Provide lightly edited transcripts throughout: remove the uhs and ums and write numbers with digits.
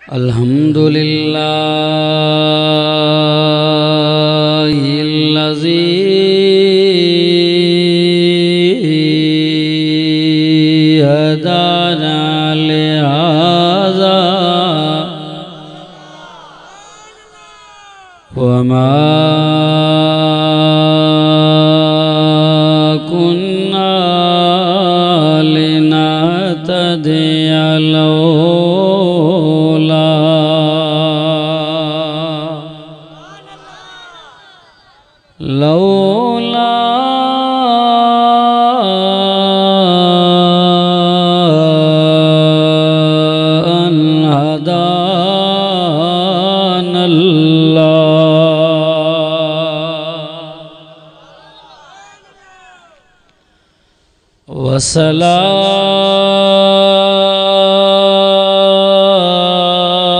अल्हम्दुलिल्लाहिल्लज़ी हदाना लिहाज़ा वमा कुन्ना लिनहतदिया लौला अन हदानल्लाह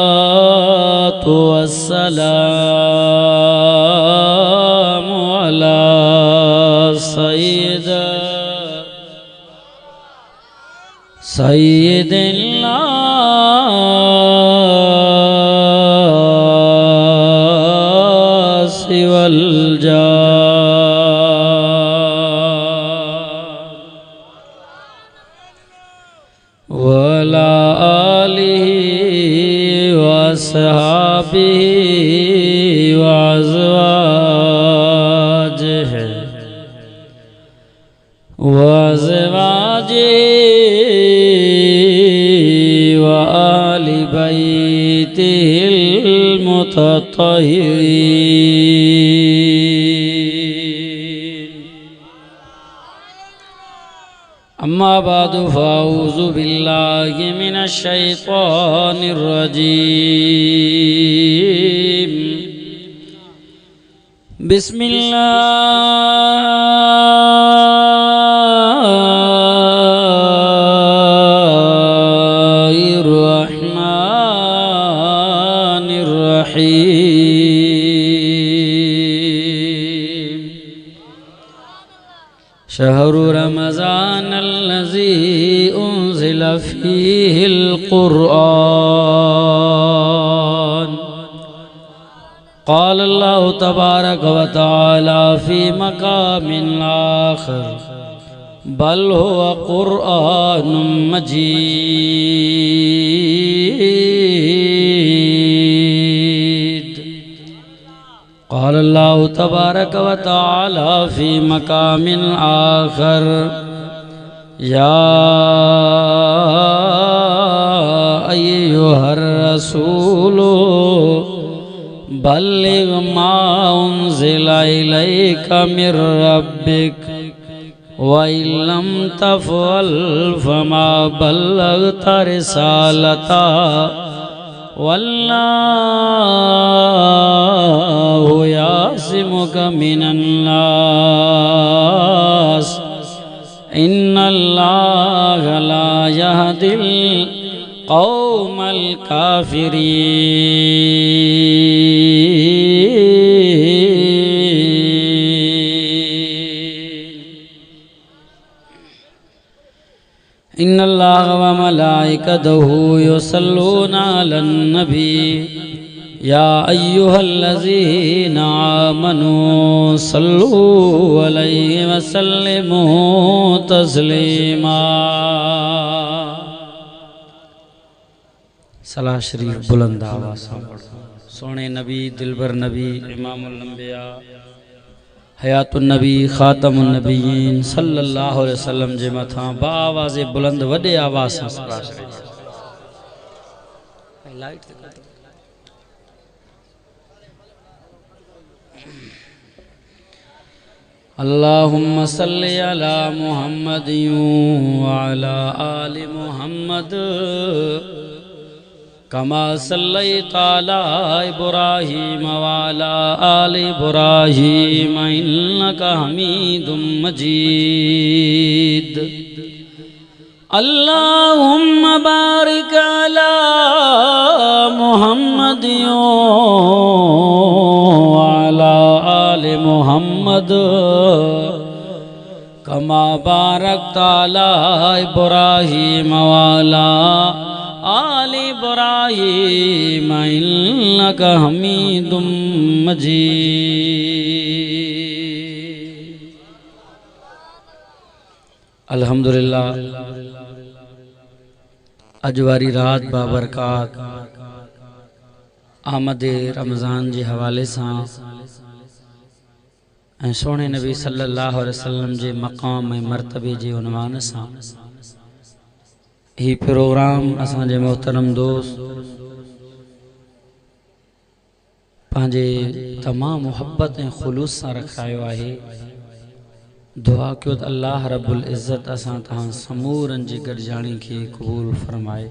वस्सलातु वस्सलामु अला सय्यिदिन नासि वल जान वला आलिहि वअस्हाबिहि वअज़वाजिहि वआलि बैतिहिल मुतत्तहिरीन अम्मा बादु फ़ाऊज़ु बिल्लाहि मिनश शैतानिर रजीम बिस्मिल्लाहिर रहमानिर रहीम शहरु रमज़ान अल्लज़ी उन्ज़िल फ़ीहिल क़ुरआन क़ाल अल्लाहु तबारक व तआला फ़ी मक़ामिन आख़र बल हुवा क़ुरआनुम मजीद क़ाल अल्लाहु तबारक व तआला फ़ी मक़ामिन आख़र या अय्युहर रसूलु बल्लिग मा उन्ज़िला इलैका मिर रब्बिक व इल्लम तफ़अल फमा बल्लग़ता रिसालता वल्लाहु यासिमुका मिनन्नास इन्नल्लाहा ला यहदिल क़ौमल काफ़िरीन इन्नल्लाहा व मलाइकतहु युसल्लूना अलन नबी या अय्युहल्लज़ीना आमनू सल्लू अलैहि व सल्लिमू तस्लीमा। सलाह शरीफ बुलंद आवाज़ से पढ़ो। सोने नबी दिलबर नबी इमामुल अंबिया हयातुन नबी खातमुन नबीयीन सल्लल्लाहु अलैहि वसल्लम जे मथा बावाज़े बुलंद वडे आवाज़ से सलाह शरीफ लाइट अल्लाहुम्मा सल्लि अला मुहम्मद व अला आलि मुहम्मद कमा सल्लैता अला इब्राहीम व अला आलि इब्राहीम इन्नका हमीदुम मजीद। अल्लाहुम्मा बारिक अला मुहम्मद व अला आलि मुहम्मद कमा बारकता अला इब्राहीम व अला आल इब्राहीम इन्नका हमीदुम मजीद। अल्हम्दुलिल्लाह अज वारी रात बाबरकात आमद रमज़ान जे हवाले सां ऐं सोने नबी सल्लल्लाहु अलैहि वसल्लम जे मक़ाम ऐं मर्तबे जे उनवान सां ही प्रोग्राम असांजे मोहतरम दोस्त पंहिंजे तमाम मुहब्बत ऐं खुलूस सां रखायो आहे। दुआ कयो त अल्लाह रब्बुल इज़्ज़त असां तव्हां समूरनि जी गॾिजाणी खे क़बूल फरमाए।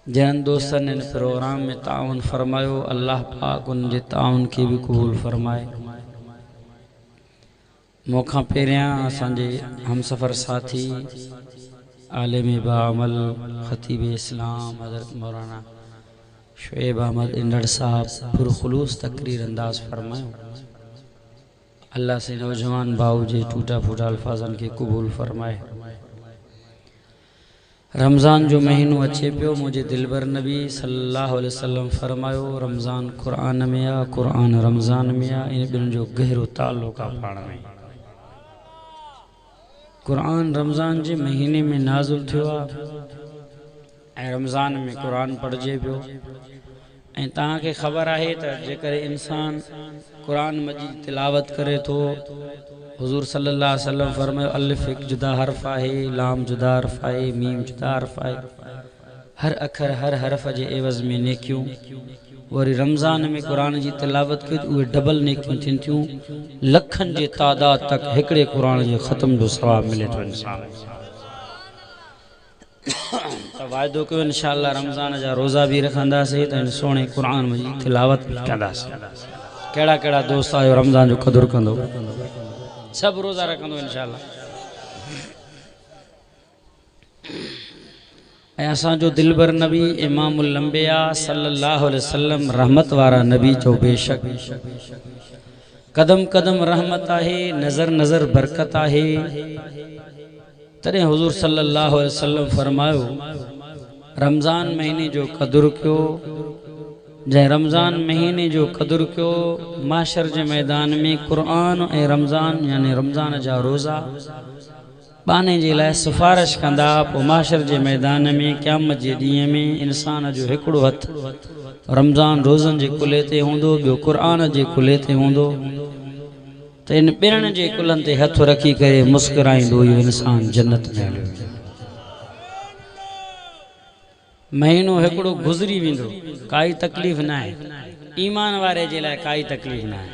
जंहिं दोस्तनि इन प्रोग्राम में ताउन फरमायो अल्लाह पाक उन जे ताउन खे बि क़बूल फरमाए। मूंखां पहिरियां असांजे हमसफ़र साथी आलिम बाअमल ख़तीब इस्लाम हज़रत मौलाना शुएब अहमद इंदड़ साहब पुरखुलूस तकरीर अंदाज फरमायो। अल्लाह से नौजवान भाऊ जे टूटा फूटा अल्फाजन के कबूल फरमाए। रमज़ान जो महीनो अचे पियो, मुझे दिलबर नबी सल्लल्लाहु अलैहि वसल्लम फरमायो रमज़ान क़ुरान में आ, क़ुरान रमज़ान में आ, इन ॿिनि जो गहरो ताल्लुक़ आहे पाण में। क़ुरान रमज़ान जे महीने में नाज़िल थियो आहे ऐं रमज़ान में क़ुरान पढ़िजे पियो। ऐं तव्हांखे ख़बर आहे त जेकर इंसान क़ुरान मजीद तिलावत करे थो, हुज़ूर सल्लल्लाहु अलैहि वसल्लम फरमायो अलिफ एक जुदा हर्फ आहे, लाम जुदा हर्फ आहे, मीम जुदा हर्फ आहे, हर अखर हर हर्फ जे एवज़ में नेकियूं। वरी रमज़ान में क़ुरान जी तिलावत कयो त उहे डबल नेकियूं थियनि थियूं, लखनि जे तादाद तक हिकिड़े क़ुरान जे ख़त्म जो सवाब मिले थो इंसान। त वाइदो कयो इंशाअल्लाह रमज़ान जा रोज़ा बि रखंदासीं त इन सोणे क़ुरान जी तिलावत बि कंदासीं। कहिड़ा कहिड़ा दोस्त आयो रमज़ान जो क़दुरु कंदो, सभु रोज़ा रखंदो इंशाअल्लाह। ऐं असांजो दिलबर नबी इमामुल अंबिया सल्लल्लाहु अलैहि वसल्लम रहमत वारा नबी जो बेशक कदम कदम रहमत आहे, नज़र नज़र बरकत आहे। तॾहिं हुज़ूर सल्लल्लाहु अलैहि वसल्लम फरमायो रमज़ान महीने जो क़दुरु कयो। जंहिं रमज़ान महीने जो क़दुरु कयो माशर जे मैदान में क़ुरान ऐं रमज़ान यानी रमज़ान जा रोज़ा बाने जे लाइ सिफारिश कंदा। पोइ माशर जे मैदान में क़यामत जे ॾींहं में इंसान जो हिकिड़ो हथु रमज़ान रोज़नि जे कुल्हे ते हूंदो, ॿियो क़ुरान जे कुल्हे ते हूंदो। त इन ॿिन्हिनि जे कुल्हनि ते हथु रखी करे मुस्कुराईंदो इहो इंसान जन्नत में हलियो। महीनो हिकिड़ो गुज़री वेंदो, काई तकलीफ़ न आहे। ईमान वारे जे लाइ काई तकलीफ़ न आहे।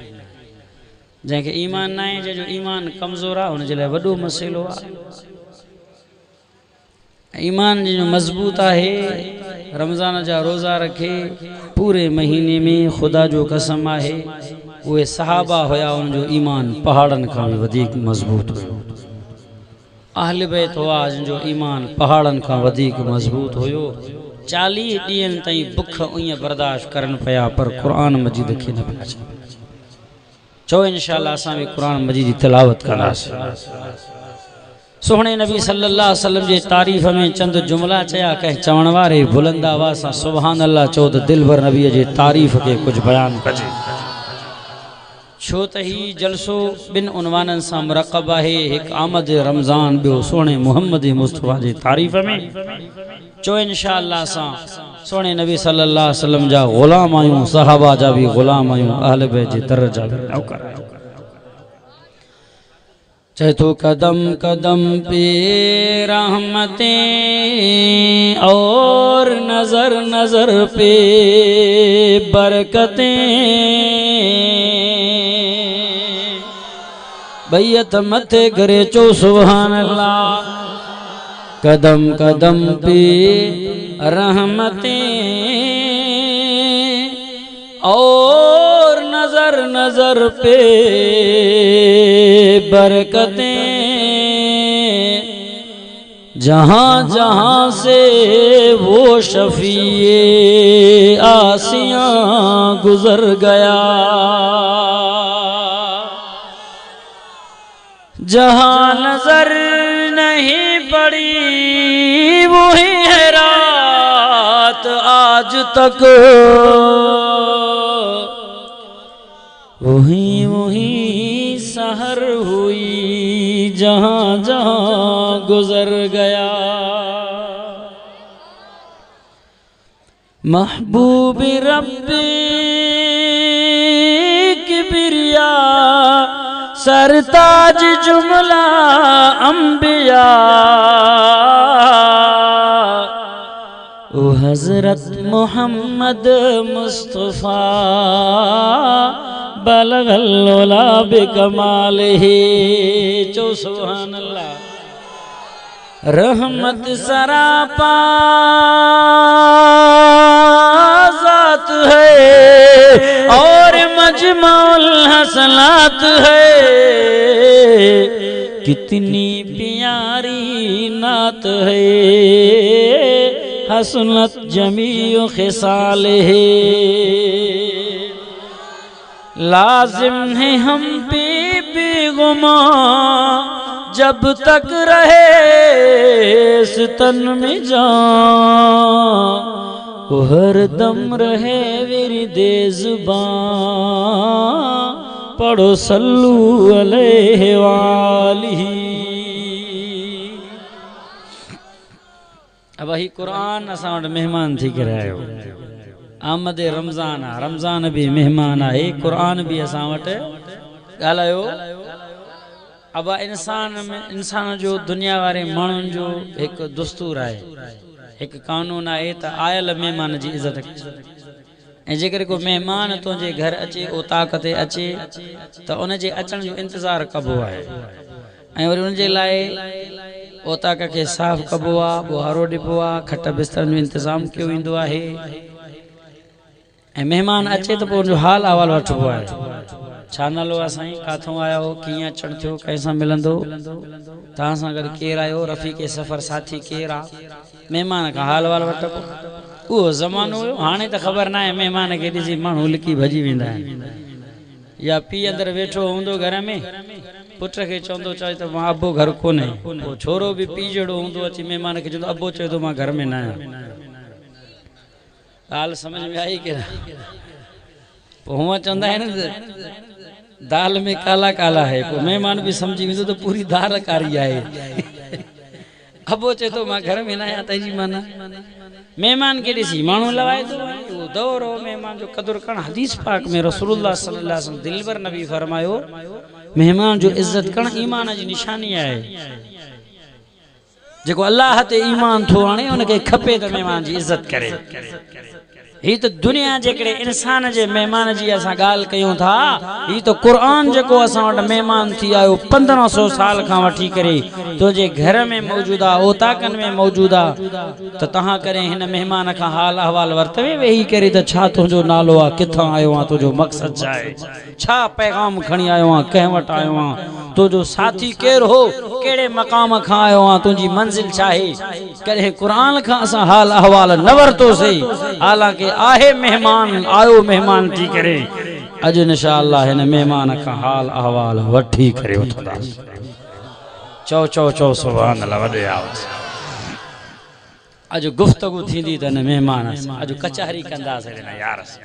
जंहिंखे ईमान न आहे, जंहिंजो ईमान कमज़ोर आहे, हुनजे लाइ वॾो मसइलो आहे। ईमान जंहिंजो मज़बूत आहे रमज़ान जा रोज़ा रखे पूरे महीने में, ख़ुदा जो कसम आहे उहे सहाबा हुया, उनजो ईमान पहाड़नि खां बि वधीक मज़बूत हुयो। अहल बैत हुआ जंहिंजो ईमान पहाड़नि खां वधीक मज़बूत हुयो। 40 ॾींहंनि ताईं बुख उईअं बर्दाश्त करनि पिया पर क़ुरान मजीद खे न पिया छॾनि। चओ इंशाअल्लाह असां बि क़ुरान मजीद जी तिलावत कंदासीं। सोहणे नबी सल्लल्लाहु अलैहि वसल्लम जे तारीफ़ में चंद जुमला चया। कंहिं चवण वारे बुलंद आवाज़ सां सुभान अल्लाह चओ त दिलबर नबीअ जे तारीफ़ खे कुझु बयानु कजे। छो त ही जलसो ॿिनि उनवाननि सां मुरक़ब आहे, हिकु आमद रमज़ान, ॿियो सोणे मुहम्मद मुस्तफ़ा जे तारीफ़ में। चो इंशाअल्लाह असां सोणे नबी सल्लल्लाहु अलैहि वसल्लम जा ग़ुलाम आहियूं, सहाबा जा बि ग़ुलाम आहियूं, अहल बैत जे दर जा बि नौकर आहियूं। चए तो कदम कदम पे रहमतें और नजर नजर पे बरकतें, बैयत मथे करे चो सुभान अल्लाह। कदम कदम पे रहमतें और नजर नजर पे बरकतें, जहाँ जहाँ से वो शफीए आसियाँ गुजर गया, जहाँ नजर नहीं पड़ी वही है रात आज तक, वही वही सहर हुई जहां जहां गुजर गया। महबूब रब्बी किबरिया सरताज जुमला अंबिया, ओ हजरत मोहम्मद मुस्तफा बलगल उला बिकमालिही। चो सुभान अल्लाह। रहमत सरापा ज़ात है और मजमउल हसनात है, कितनी प्यारी नात है हसनत जमीउ खिसाल है। लाजिम है हम पे बेगुमा जब तक रहे इस तन में जान, वो हर दम रहे विरदे ज़ुबान, पढ़ो सल्लू अलैहि वालिही। अब ही कुरान असां वटि मेहमान थी करे आयो। आमद रमज़ान आहे, रमज़ान भी मेहमान आहे, कुरान भी असां वटि ॻाल्हायो। अब इंसान जो दुनिया वारे माण्हुनि जो हिकु दस्तूर आहे, हिकु कानून आहे त आयल महिमान जी इज़त ऐं जेकर को महिमान तुंहिंजे घर अचे ओताक ते अचे त उनजे अचण जो इंतज़ारु कबो आहे ऐं वरी उनजे लाइ ओताक खे साफ़ कबो आहे, ॿुहारो ॾिबो आहे, खट बिस्तरनि जो इंतज़ाम कयो वेंदो आहे ऐं महिमान अचे त पोइ उनजो हाल अहवाल वठिबो आहे। छा नालो आहे साईं, काथों आया हो, कीअं अचणु थियो, कंहिंसां मिलंदो, तव्हां सां गॾु केरु आयो, रफ़ीक़ सफ़र साथी केरु आहे, महिमान खां हाल अहवाल वठिबो। उहो ज़मानो हुयो, हाणे त ख़बर न आहे, महिमान खे ॾिसी माण्हू लिकी भॼी वेंदा आहिनि। या पीउ अंदरि वेठो हूंदो घर में, पुट खे चवंदो चए त मां अबो घर कोन्हे, पोइ छोरो बि पीउ जहिड़ो हूंदो अची महिमान खे चवंदो अबो चए थो मां घर में न आहियां। ॻाल्हि सम्झ में आई की न? पोइ हूअं चवंदा आहिनि दाल में काला काला है, पोइ महिमान बि सम्झी वेंदो त पूरी दाल कारी आहे। अबो चए थो मां घर में न आहियां, तंहिंजी माना महिमान खे ॾिसी माण्हू लवाए थो। उहो दौर हो महिमान जो क़दुरु करणु। हदीस पाक में रसूलुल्लाह सल्लल्लाहु अलैहि वसल्लम दिलबर नबी फरमायो महिमान जो इज़त करणु ईमान जी निशानी आहे। जेको अल्लाह ते ईमान थो आणे उनखे खपे त महिमान जी इज़त करे। ही तो दुनिया जेकड़े इंसान जे मेहमान जी असां ॻाल्हि कयूं था, ही तो कुरान जेको असां वटि मेहमान थी आयो 1500 साल खां वठी करे तुंहिंजे घर में मौजूदा ओताकनि में मौजूदा, त तव्हां करे हिन मेहमान खां हाल अहवाल वरतवे वेही करे त छा तुंहिंजो नालो आहे, किथां आयो आहे, तुंहिंजो मक़सदु छा आहे, छा पैगाम खणी आयो आहे, कंहिं वटि आयो आहे, तुंहिंजो साथी केरु हो, कहिड़े मक़ाम खां आयो आहे, तुंहिंजी मंज़िल छा आहे। कॾहिं क़ुरान खां असां हाल अहवाल न वरितोसीं, हालांकि आहे मेहमान आयो मेहमान थी करे। अॼु इंशाअल्लाह हिन मेहमान खां हाल अहवाल वठी करे उथंदासीं। चओ चओ चओ सुभान अल्लाह। वॾे आवाज़ अॼु गुफ़्तगू थींदी त हिन मेहमान सां अॼु कचहरी कंदासीं हिन यार सां।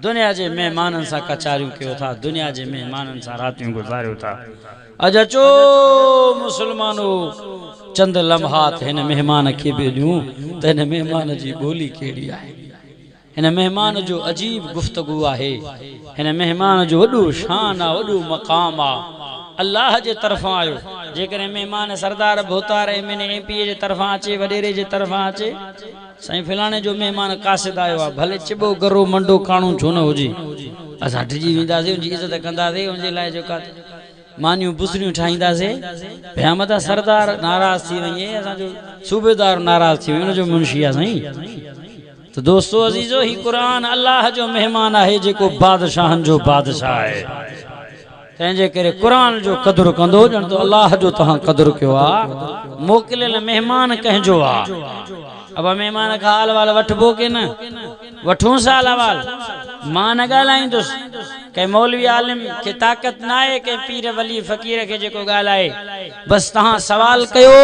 दुनिया जे मेहमाननि सां कचारियूं कयो था, दुनिया जे मेहमाननि सां रातियूं गुज़ारियो था। अॼु अचो मुस्लमानो, चंद लम्हात हिन मेहमान खे बि ॾियूं त हिन मेहमान जी ॿोली कहिड़ी आहे, हिन मेहमान जो अजीब गुफ़्तगू आहे, हिन मेहमान जो वॾो शान आहे, वॾो मक़ाम आहे, अल्लाह जे तरफ़ां आयो। जेकॾहिं मेहमान सरदार भोतार MP जे तरफ़ां अचे, वॾेरे जे तरफ़ां अचे, साईं फिलाणे जो मेहमान कासिद आयो आहे, भले चिॿो गरो मंडो काणू छो न हुजे, असां डिॼी वेंदासीं, उनजी इज़त कंदासीं, उनजे लाइ जेका मानियूं बुसरियूं ठाहींदासीं। भया मथां सरदार नाराज़ थी वञे, असांजो सूबेदार नाराज़ थी वञे, उनजो मुंशी आहे साईं। तो दोस्तो अज़ीज़ो, ही कुरान अल्लाह जो मेहमान आहे जेको बादशाहनि जो बादशाह आहे। तंहिंजे करे कुरान जो क़दुरु कंदो ॼण त अल्लाह जो तव्हां क़दुरु कयो आहे। मोकिलियल मेहमान कंहिंजो आहे। अब मेहमान खां हाल वाल वठिबो की न वठूं साल अहवाल। मां न ॻाल्हाईंदुसि, के मौलवी आलिम के ताकत ना है के पीर वली फकीर के जेको गालाए बस तहां सवाल कयो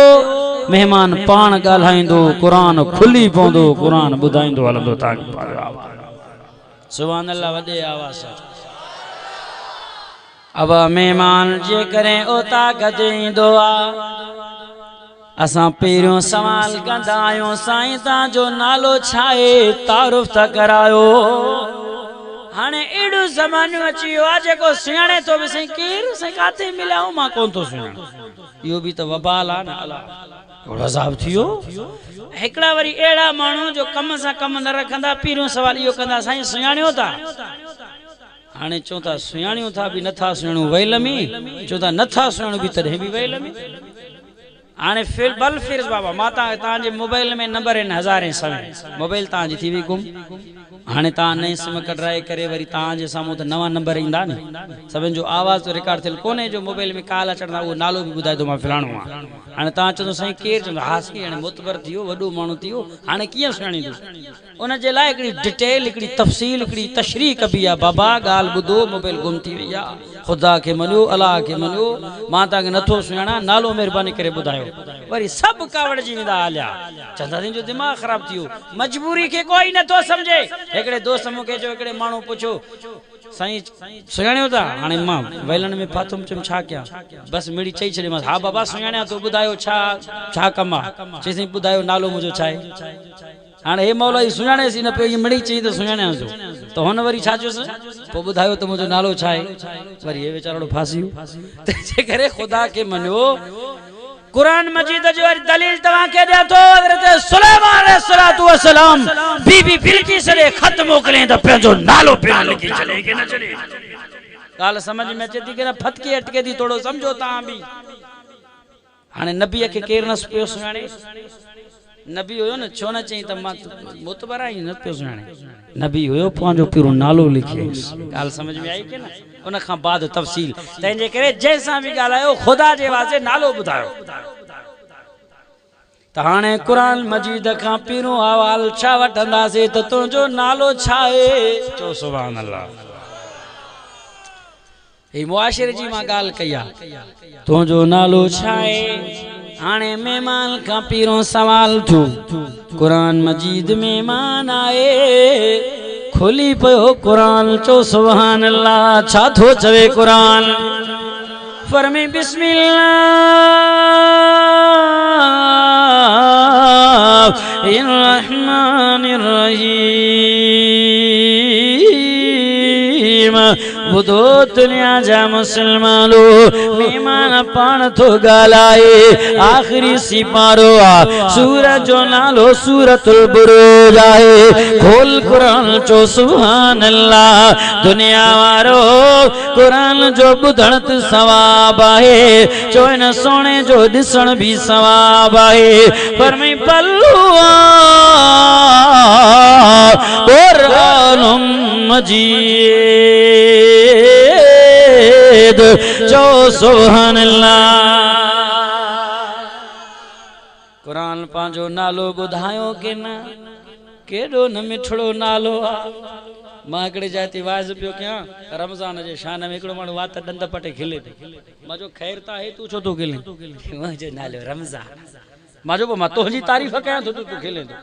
मेहमान पान गालाइंदो कुरान खुली पोंदो कुरान बुधाइंदो हलंदो ताकि सुभान अल्लाह वदे आवाज अब मेहमान जे करे ओ ताकत इंदो आ असां पहिरियों सवाल कंदा आहियूं साईं तव्हांजो नालो छा आहे तारुफ़ त करायो हाणे एॾो ज़मानो अची वियो आहे जेको सुञाणे थो बि साईं केरु साईं काथे मिलिया मां कोन थो सुञाणा इहो बि त वबाल आहे न अलाह अज़ाब थियो हिकिड़ा वरी अहिड़ा माण्हू जो कम सां कम न रखंदा पहिरियों सवाल इहो कंदा साईं सुञाणियो था हाणे चऊं था सुञाणियूं था बि नथा सुञाणूं वैल में चऊं था नथा सुञाणूं बि तॾहिं बि वैल में हाणे फिर बल फिर बाबा माता तांजे मोबाइल में नंबर इन हज़ारे समय मोबाइल तांजी थी वी गुम हाणे ता नई सिम कढराए करे वरी तांजे सामू त नवा नंबर इंदा ने सभिन जो आवाज तो रिकॉर्ड थियल कोने जो मोबाइल में कॉल अचणा वो नालो भी बुधाए दो मां फलाणो आ हाणे ता चंदो सही केर चंदो हासी हाणे मुतबर थियो वडो माणू थियो हाणे किया सुणी दो उन जे लाए एकड़ी डिटेल एकड़ी तफसील एकड़ी तशरीह कबी आ बाबा गाल बुधो मोबाइल गुम थी वई आ खुदा के मनियो अल्लाह के मनियो मां ता के नथो सुणा नालो मेहरबानी करे बुधायो वरी सब कावड़ जी विदा आल्या चंदा दिन जो दिमाग खराब थियो मजबूरी के कोई न तो समझे एकड़े दोस्त मुके जो एकड़े मानू पूछो साईं सुयाणियो था हाने मां वैलन में फातुम चम छा क्या बस मेरी चई छले मां हां बाबा सुयाणिया तो बुधायो छा कमा चई बुधायो नालो मुजो छाए हाने हे मौला सुयाणे सी न पे ये मिड़ी चई तो सुयाणिया जो तो हुन वरी छा जोस पो बुधायो तो मुजो नालो छाए वरी हे बेचारो फासियो ते करे खुदा के मनियो कुरान मजीद जो दलील तवा के दे तो हजरत सुलेमान अलैहिस्सलातु वस्सलाम बीबी बिल्किस ने खत मोकले त पेजो नालो पे लिखी चले के न चले गाल समझ में अचे के न फतके अटके दी थोड़ो समझो ता भी हाने नबी के केर न पियो सुनाणे नबी होयो न छो न चई त मा मुतबरा ही न पियो सुनाणे नबी होयो पांजो पूरो नालो लिखे गाल समझ में आई के न उन खां बाद तफसील तंजे करे जैसा भी गालायो खुदा जे वास्ते नालो बुधायो त हाने कुरान मजीद खां पीरो हवाल छा वठंदासे त तुंजो नालो छाए चो सुभान अल्लाह ए मुआशिरे जी मां गाल कया तुंजो नालो छाए हाने मेहमान खां पीरो सवाल थो कुरान मजीद मेहमान आए खुली पयो कुरान चो सुभान अल्लाह छा थो चवे कुरान फरमी बिस्मिल्लाह रहमानिर रहीम बुधो दुनिया जा मुसलमानो मेहमान पान तो गालाए आखिरी सिपारो आ सूरज जो नालो सूरतुल बुरूज आहे खोल कुरान चो सुभान अल्लाह दुनिया वारो कुरान जो बुधण त सवाब आहे चो इन सोने जो दिसण भी सवाब आहे पर मैं पल्लुआ कुरानुम मजीद चो सुभान अल्लाह कुरान पांजो नालो बुधायो के ना केडो न मिठड़ो नालो आ मां एकड़े जाती वाज पियो क्या रमजान जे शान में एकड़ो माण्हू वात दंद पटे खिले मजो खैर ता है तू छो तो खिले मुझे नालो रमजान माजो मां तोजी तारीफ कया तो तू खिले तो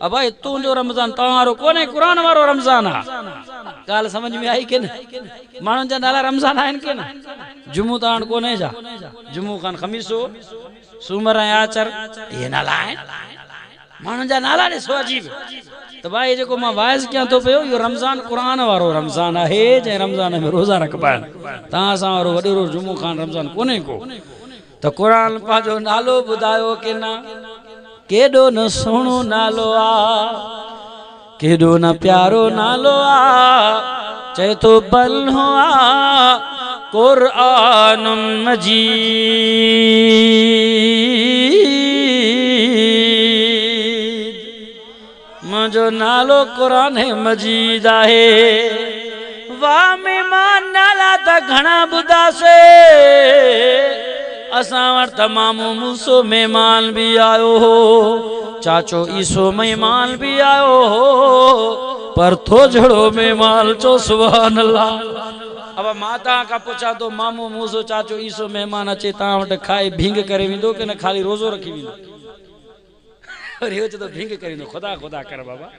अब भाई तू जो रमजान तारो कोने कुरान वारो रमजान आ गाल समझ में आई के न माण्हू जा नाला रमजान आइन के न जुमू ताण कोने जा जुमू खान खमीसो सूमर आचर ये नाला है माण्हू जा नाला ने सो अजीब तो भाई जो मां वाइज क्या तो पे यो रमजान कुरान वारो रमजान है जे रमजान में रोजा रखबा ता सा वारो वडो जुमू खान रमजान कोने को तो कुरान पाजो नालो बुधायो के ना केडो न सोनो नालो आ केडो न प्यारो नालो आ चे तो बल हो आ कुरान मजीद मुझो नालो कुरान मजीद आहे वाह मेहमान नाला त घणा बुधा से असां वटि तमामु मूसो मेहमान भी आयो हो चाचो ईसो मेहमान भी आयो हो पर थो जड़ो मेहमान चो सुभान अल्लाह अब माता का पूछा तो मामू मूसो चाचो ईसो मेहमान अचे ता वट खाए भींग करे विंदो के न खाली रोजो रखी विंदो और यो तो भींग करे विंदो खुदा खुदा कर बाबा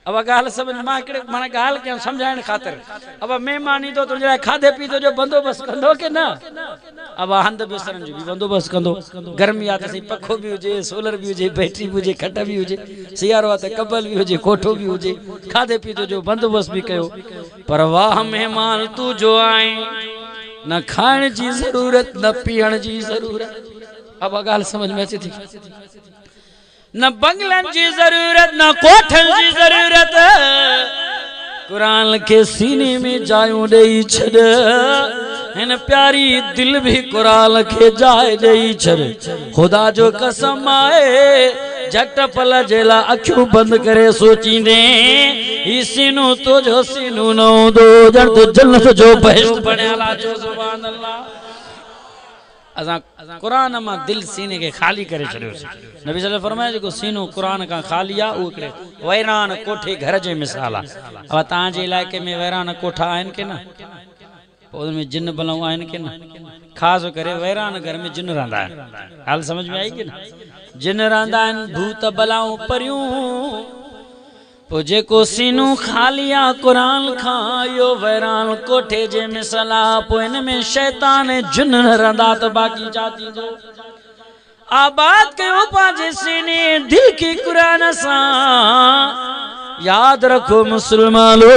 अब गाल समझ मां केड़े माने गाल के समझाइण खातिर अब मेहमान ईंदो तो जरा खाधे पीते जो बंदोबस्त कंदो के ना अब हंध बिस्तरन जो भी बंदोबस्त कंदो गर्मी आ त सही पखो भी हुजे सोलर भी हुजे बैटरी भी हुजे खट भी हुजे सियारो आ त कबल भी हुजे कोठो भी हुजे खाधे पीते जो बंदोबस्त भी कयो पर वाह मेहमान तू जो आए न खाण जी जरूरत न पीण जी जरूरत अब गाल समझ में अचे थी न बंगलन जी जरूरत न कोठन जी जरूरत कुरान के सीने में जायूं देई छड़ इन प्यारी दिल भी कुरान के जाए देई छड़ खुदा जो कसम आए झट पल जेला अखियूं बंद करे सोचींदे ई सीनो तो जो सीनो न दो जण तो जन्नत जो बहिश्त बणियाला जो सुभान अल्लाह असा कुरान मा दिल सीने के खाली करे छड़ियो नबी सल्लल्लाहु अलैहि वसल्लम फरमाया जो सीनो कुरान का खाली आ उ करे वैरान कोठे घर जे मिसाल आ अब तां जे इलाके में वैरान कोठा आइन के ना ओद में जिन्न बलाऊ आइन के ना खास करे वैरान घर में जिन्न रहंदा है हाल समझ में आई के ना जिन्न रहंदा आइन भूत बलाऊ परियूं पो जेको सीनू खालिया कुरान खायो वैरान कोठे जे मिसला पो इन में शैतान जिन रहंदा त बाकी जाती जो आबाद कयो पाजे सीने दिल की कुरान सा याद रखो मुसलमानो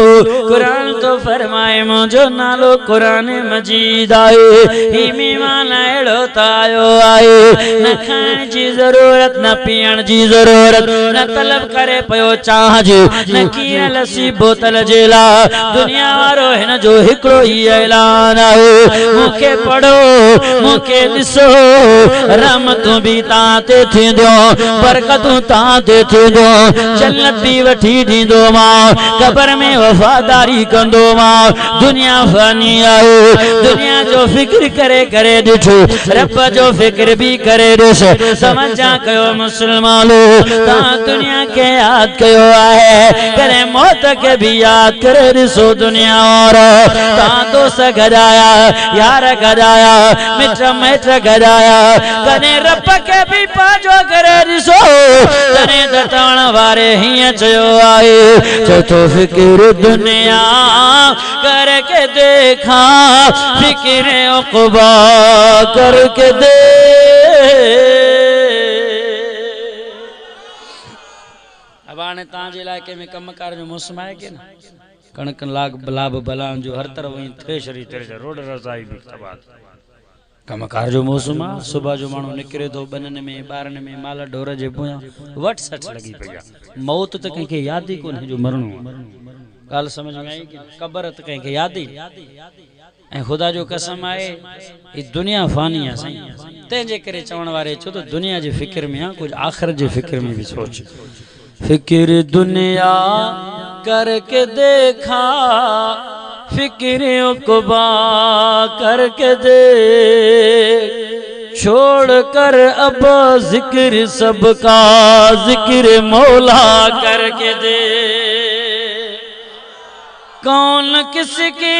कुरान तो फरमाए मुझो नालो कुरान मजीद आए ही मीमान एड़ो तायो आए न खाण जी जरूरत न पीण जी जरूरत न तलब करे पयो चाह जी न कीअं लसी बोतल जेला दुनिया वारो हिन जो हिकड़ो ही ऐलान आहे मूंखे पढ़ो मूंखे ॾिसो रहमतूं भी तां ते थींदियूं बरकतूं तां ते थींदियूं जन्नत भी वठी दींदो मां कब्र में वफादारी कंदो मां दुनिया फानी आहे दुनिया जो फिक्र करे करे ॾिठो रब जो फिक्र भी करे ॾिस समझा कयो मुसलमानो तां दुनिया के याद कयो आहे करे मौत के भी याद करे ॾिसो दुनिया और तां दोस्त गॾाया यार गॾाया मिट मैट गॾाया कने रब के भी पाजो करे ॾिसो तने दटण वारे हीअं चयो तो फिक्र दुनिया करके देखा फिक्र उक़बा करके दे अब आने तांजे इलाके में कमकार जो मौसम आहे के ना कणक लाभ बलान जो हर तरफ वही थ्रेशरी तेरे रोड रजाई भी तबाह कमकार जो मौसम आ सुबह जो मानो निकरे तो बनन में बारन में माल ढोर जे पोया वट सच लगी पया मौत त कहीं के याद ही कोन जो मरणो गाल समझ में आई कि कब्र त कहीं के याद ही ए खुदा जो कसम आए ई दुनिया फानी है सही ते जे करे चवण वारे छो तो दुनिया जे फिक्र में आ कुछ आखिरत जे फिक्र में भी सोच फिक्र दुनिया करके देखा फिक्र उक़बा करके दे छोड़ कर अब जिक्र सबका जिक्र मौला करके दे कौन किसके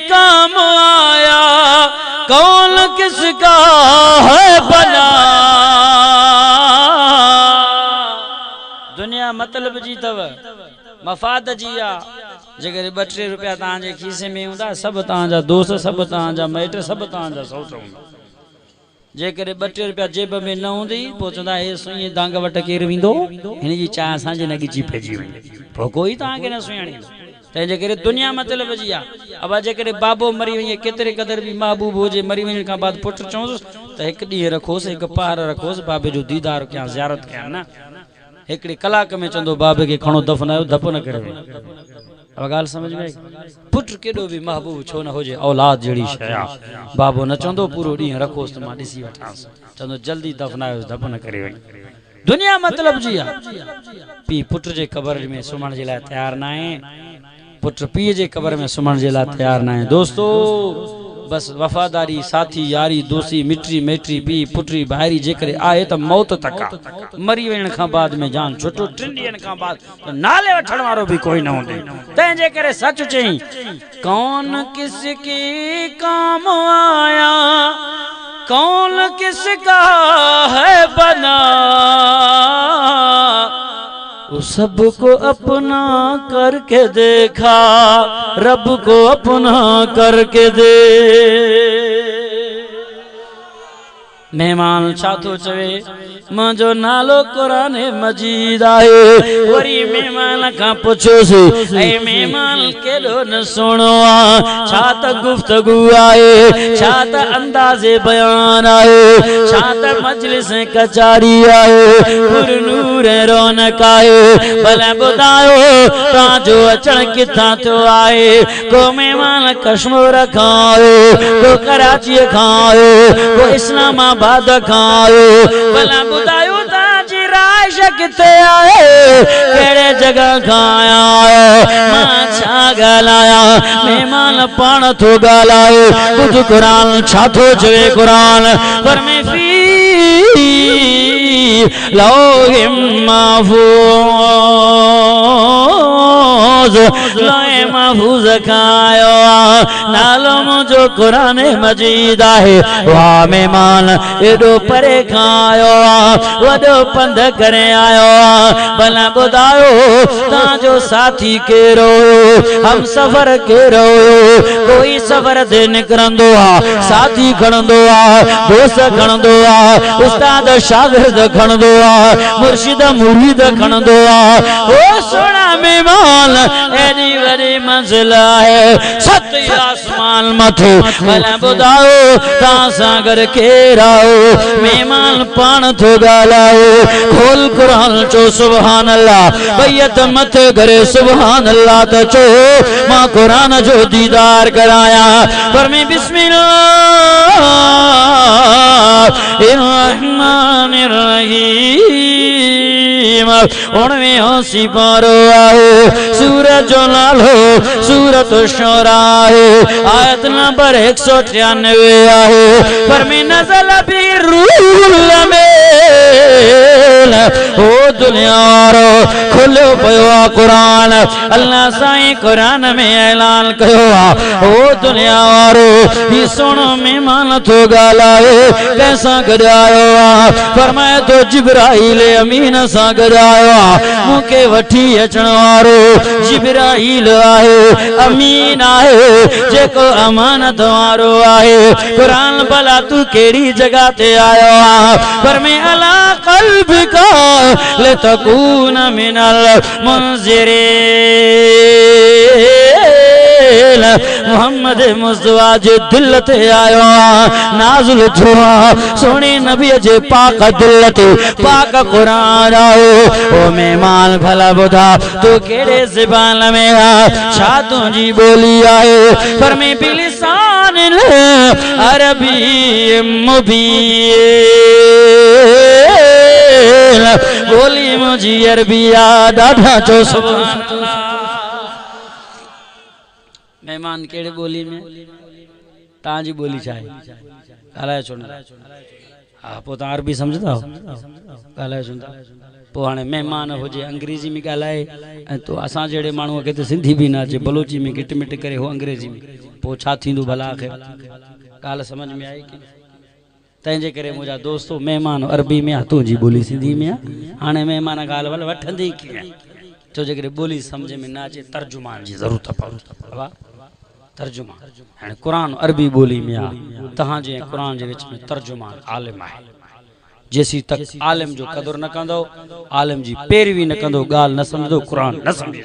काम आया कौन किसका है बना दुनिया मतलब जी तव मफाद जी आ जगह 2-3 रुपया तांजे खीसे में हुंदा सब तांजा दोस्त सब तांजा मैट सब तांजा सौट हुंदा जेकर 2-3 रुपया जेब में न हुंदी पो चंदा हे सुई दांग वट केर विंदो हिन जी चाह असांजे नगी जी पेजी वई पो कोई तां के न सुयाणी ते जेकर दुनिया मतलब जी आ अब जेकर बाबो मरी वई केतरे कदर भी महबूब होजे मरी वण का बाद पुट चोस त एक डी रखोस एक पहाड़ रखोस बाबे जो दीदार क्या ज़ियारत क्या ना एकड़ी कलाक में चंदो बाबे के खणो दफनायो दफन करे अब गाल समझ में पुट केडो भी महबूब छो न होजे औलाद जड़ी शया बाबो न चंदो पूरो डी रखोस त मां दिसी वठास चंदो जल्दी दफनायो दफन करे वई दुनिया मतलब जी आ पी पुट जे कब्र में सुमण जे लाए तैयार ना है पुट पी जे कब्र में सुमण जे लाए तैयार ना है दोस्तों बस वफादारी साथी यारी दोस्ती मिट्री मेट्री पी पुटरी भाईरी जेकरे आए त मौत तक मरी वण खां बाद में जान छुटो 3 ॾींहनि खां बाद तो नाले वठण वारो भी कोई न होंदे तंहिंजे करे सच चई कौन किसकी काम आया कौन किसका है बना वो सबको अपना करके देखा रब को अपना करके दे मेहमान छा थो चवे मुंहिंजो नालो क़ुरान मजीद आहे वरी मेहमान खां पुछोसि ऐं मेहमान केॾो न सुहिणो आहे छा त गुफ़्तगू आहे छा त अंदाज़े बयान आहे छा त मजलिस कचारी आहे पुरनूर रौनक आहे भला ॿुधायो तव्हांजो अचणु किथां थियो आहे को मेहमान कश्मीर खां आयो को कराची खां आयो को इस्लामाबाद खां आयो भला ॿुधायो तव्हांजी राइश किथे आहे कहिड़े जगह खां आया आहियो मां छा ॻाल्हायां महिमान पाण थो ॻाल्हाए ॿुध क़ुरान छा थो चवे क़ुरान फरमे फी लौह महफूज़ खायो नालो मुंहिंजो क़ुरान मजीद आहे वाह महिमान एॾो परे खां आयो वॾो पंध करे आयो भला ॿुधायो तव्हांजो साथी कहिड़ो हम सफ़र कहिड़ो कोई सफ़र ते निकिरंदो आहे साथी खणंदो आहे दोस्त खणंदो आहे उस्ताद शागिर्द खणंदो आहे मुर्शिद मुरीद खणंदो आहे ओ सोना महिमान एॾी वॾी मंज़िल आहे 7 आसमान मथे भला ॿुधायो तव्हां सां गॾु केरु आयो महिमान पाण थो ॻाल्हाए खोल क़ुरान चो सुभान अल्लाह बैयत मथे करे सुभान अल्लाह त चो मां क़ुरान जो दीदार करायां फरमे बिस्मिल्लाह रहमानिर रहीम 19 सिपारो आहे सूरत जो नालो सूरत शोरा आहे आयत नंबर 193 आहे फरमे नज़ल बि रूल में ओ दुनिया वारो खुलियो पियो आहे क़ुरान अल्लाह साईं क़ुरान में ऐलान कयो आहे ओ दुनिया वारो ही सुहिणो महिमान थो ॻाल्हाए कंहिंसां गॾु आयो आहे फरमाए थो जिब्राईल अमीन सां गॾु आयो आहे मूंखे वठी अचण वारो जिब्राईल आहे अमीन आहे जेको अमानत वारो आहे क़ुरान भला तू कहिड़ी जगह ते आयो आहे फरमाए अला क़ल्बिका लतकून मिनल मुंज़िरीन मोहम्मद मुस्तफा जे दिल ते आयो नाज़िल थियो सोने नबी जे पाक दिल ते पाक क़ुरान आयो ओ मेहमान भला ॿुधा तू कहिड़े ज़बान में आ छा तुंहिंजी ॿोली आहे फरमे बिलिसान अरबी मुबीन ॿोली मुंहिंजी अरबी आहे ॾाढा चो सुभान अल्लाह मेहमान केड़े बोली में ताजी बोली चाहे ॻाल्हाए छो न हा पोइ तव्हां अरबी सम्झंदा ॻाल्हाए छो पोइ हाणे महिमान हुजे अंग्रेजी में ॻाल्हाए ऐं तो असां जहिड़े माण्हूअ खे त सिंधी बि न अचे बलोची में गिट मिट करे हो अंग्रेजी में पोइ छा थींदो भला आख़िर ॻाल्हि सम्झ में आई की तंहिंजे करे मुंहिंजा दोस्तो महिमान अरबी में आहे तुंहिंजी ॿोली सिंधी में आहे हाणे महिमान ॻाल्हि भले वठंदी कीअं छो जे करे ॿोली सम्झ में न अचे तर्जुमान जी ज़रूरत पवंदी तर्जुमा हाणे क़ुरान अरबी ॿोली में आहे तव्हांजे क़ुरान जे विच में तर्जुमान आलिम आहे जेसी तक आलिम जो क़दुरु न कंदो आलिम जी पैरवी न कंदो ॻाल्हि न सम्झंदो क़ुरान न सम्झी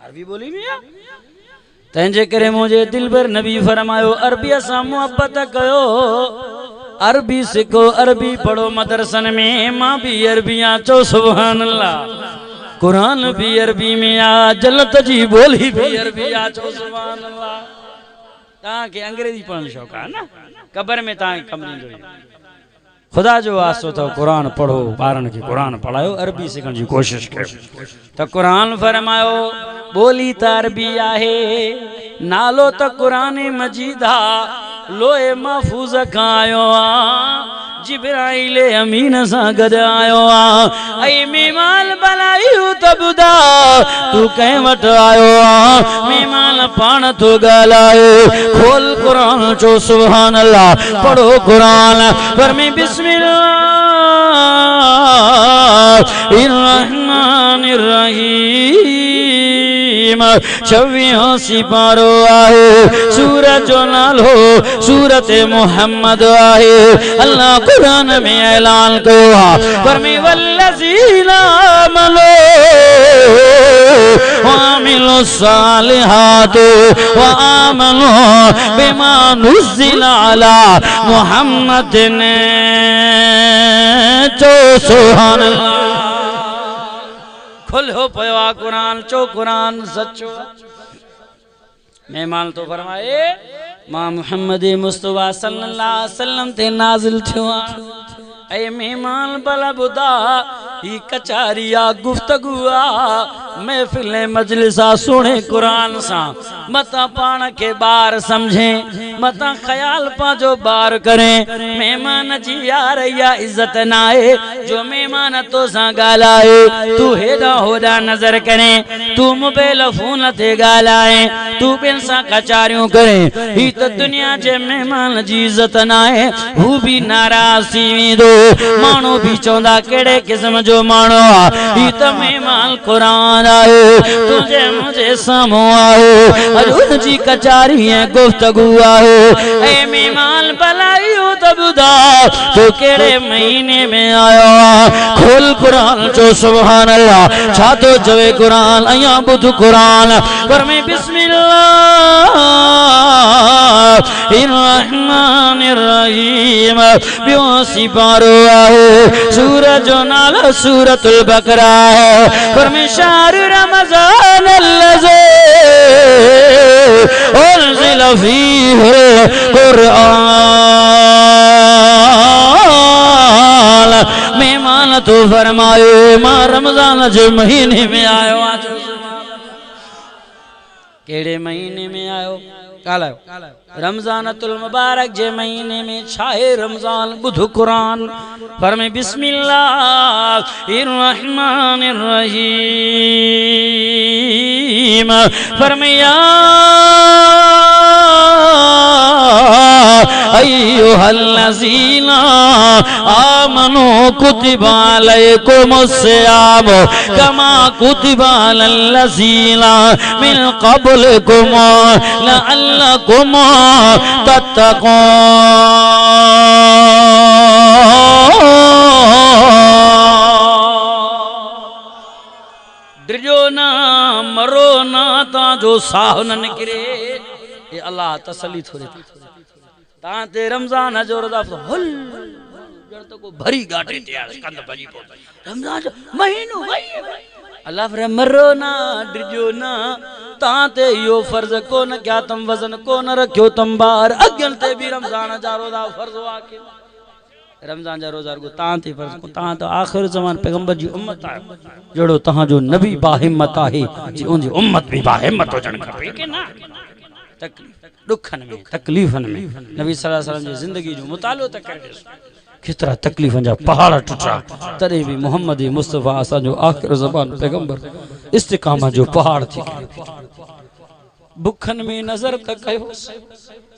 अरबी ॿोली में आहे तंहिंजे करे मुंहिंजे दिलबर नबी फरमायो अरबीअ सां मुहबत कयो अरबी सिखो अरबी पढ़ो मदरसन में मां भी अरबी आहियां चो सुभान अल्लाह कुरान भी अरबी में आ जन्नत जी बोली भी अरबी आ चो सुभान अल्लाह तां के अंग्रेजी पढ़ण शौक़ है ना कब्र में तां कम नहीं जो खुदा जो वास्तो तो कुरान पढ़ो बारन के कुरान पढ़ायो अरबी सीखण जी कोशिश कयो तो कुरान फरमायो बोली त अरबी आहे नालो त कुरान मजीद आ लोए महफूज खां आयो आ जिब्राइल अमीन सां गॾु आयो आ ऐं मेहमान भलायूं त ॿुधा तू कंहिं वटि आयो आ मेहमान पाण थो ॻाल्हाए खोल कुरान चो सुभान अल्लाह पढ़ो कुरान पर में बिस्मिल्लाहिर्रहमानिर्रहीम 26 सिपारो आहे सूरत जो नालो सूरत मोहम्मद आहे अल्लाह कुरान में ऐलान कयो आहे पर में वल्लज़ीना आमनू वामिलु सालिहात व आमनू बिमा नुज़िला अला मुहम्मदिन चो सुभान अल्लाह खुलो पयो आ कुरान चो कुरान सच्चो मेहमान तो फरमाए मां मुहम्मद मुस्तफा सल्लल्लाहु अलैहि वसल्लम ते नाज़िल थियो आ ऐ मेहमान भला बुधा ही कचारिया गुफ्तगू आ महफिल मजलिसा सुने कुरान सा मता पान के बार समझे मता ख्याल पाजो बार करे मेहमान जी यार या इज्जत नाए जो मेहमान तो सा गालाए तू हेदा होदा नजर करे तू मोबाइल फोन ते गालाए तू बिन सा कचारियों करे ही तो दुनिया जे मेहमान जी इज्जत नाए हु भी नाराज थी वेंदो मानो भी चौंदा केड़े किस्म जो मानो ही तो मेहमान कुरान आयो तुझे मुझे सामो आयो अरुण जी कचारी है गुफ्तगू आयो ए मेहमान भलाईयो तो बुधा तो केड़े महीने में आयो खोल कुरान चो सुभान अल्लाह छा तो चवे कुरान अया बुध कुरान पर में बिस्मिल्लाहिर्रहमानिर्रहीम बियो सिपारो आहे सूरत जो नालो सूरतुल बकरा है पर में शहर रमजान अल्लज़ी उन्ज़िल फ़ीहिल कुरान मेहमान तो फरमायो मां रमजान जे महीने में आयो आज केड़े महीने में आयो काल आयो रमजानतुल मुबारक जे महीने में छाए रमजान बुध कुरान पर में बिस्मिल्लाहिर्रहमानिर्रहीम फरमाया अय्युहल्लज़ीना आमनू कुतिबा अलैकुमुस्सियाम कमा कुतिबा अलल्लज़ीना मिन क़ब्लिकुम लअल्लकुम तत्तक़ून डरियो ना मरो ना ता जो साह न निकरे ये अल्लाह तसल्ली थोड़े ता ते रमजान जो रोजा हुल जड़ तो को भरी गाटे तैयार कंद भजी पो रमजान जो महीनो वई अल्लाह फरे मरो ना डरियो ना ता ते यो फर्ज को न क्या तुम वजन को न रखियो तुम बाहर अगन ते भी रमजान जा रोजा फर्ज वाके रमजान जा रोजा को ता ते फर्ज को ता तो आखिर जमान पैगंबर जी उम्मत है जड़ो ता जो नबी बाहिम्मत है जी उनजी उम्मत भी बाहिम्मत हो जण खपे के ना दुखन में तकलीफन में नबी सल्लल्लाहु अलैहि वसल्लम जी जिंदगी जो मुतालो तक करे कितरा तकलीफन जा पहाड़ टुटा तरे भी मोहम्मद मुस्तफा असा जो आखिर ज़बान पैगंबर इस्तिकामत जो पहाड़ थी बुखन में नजर तक कयो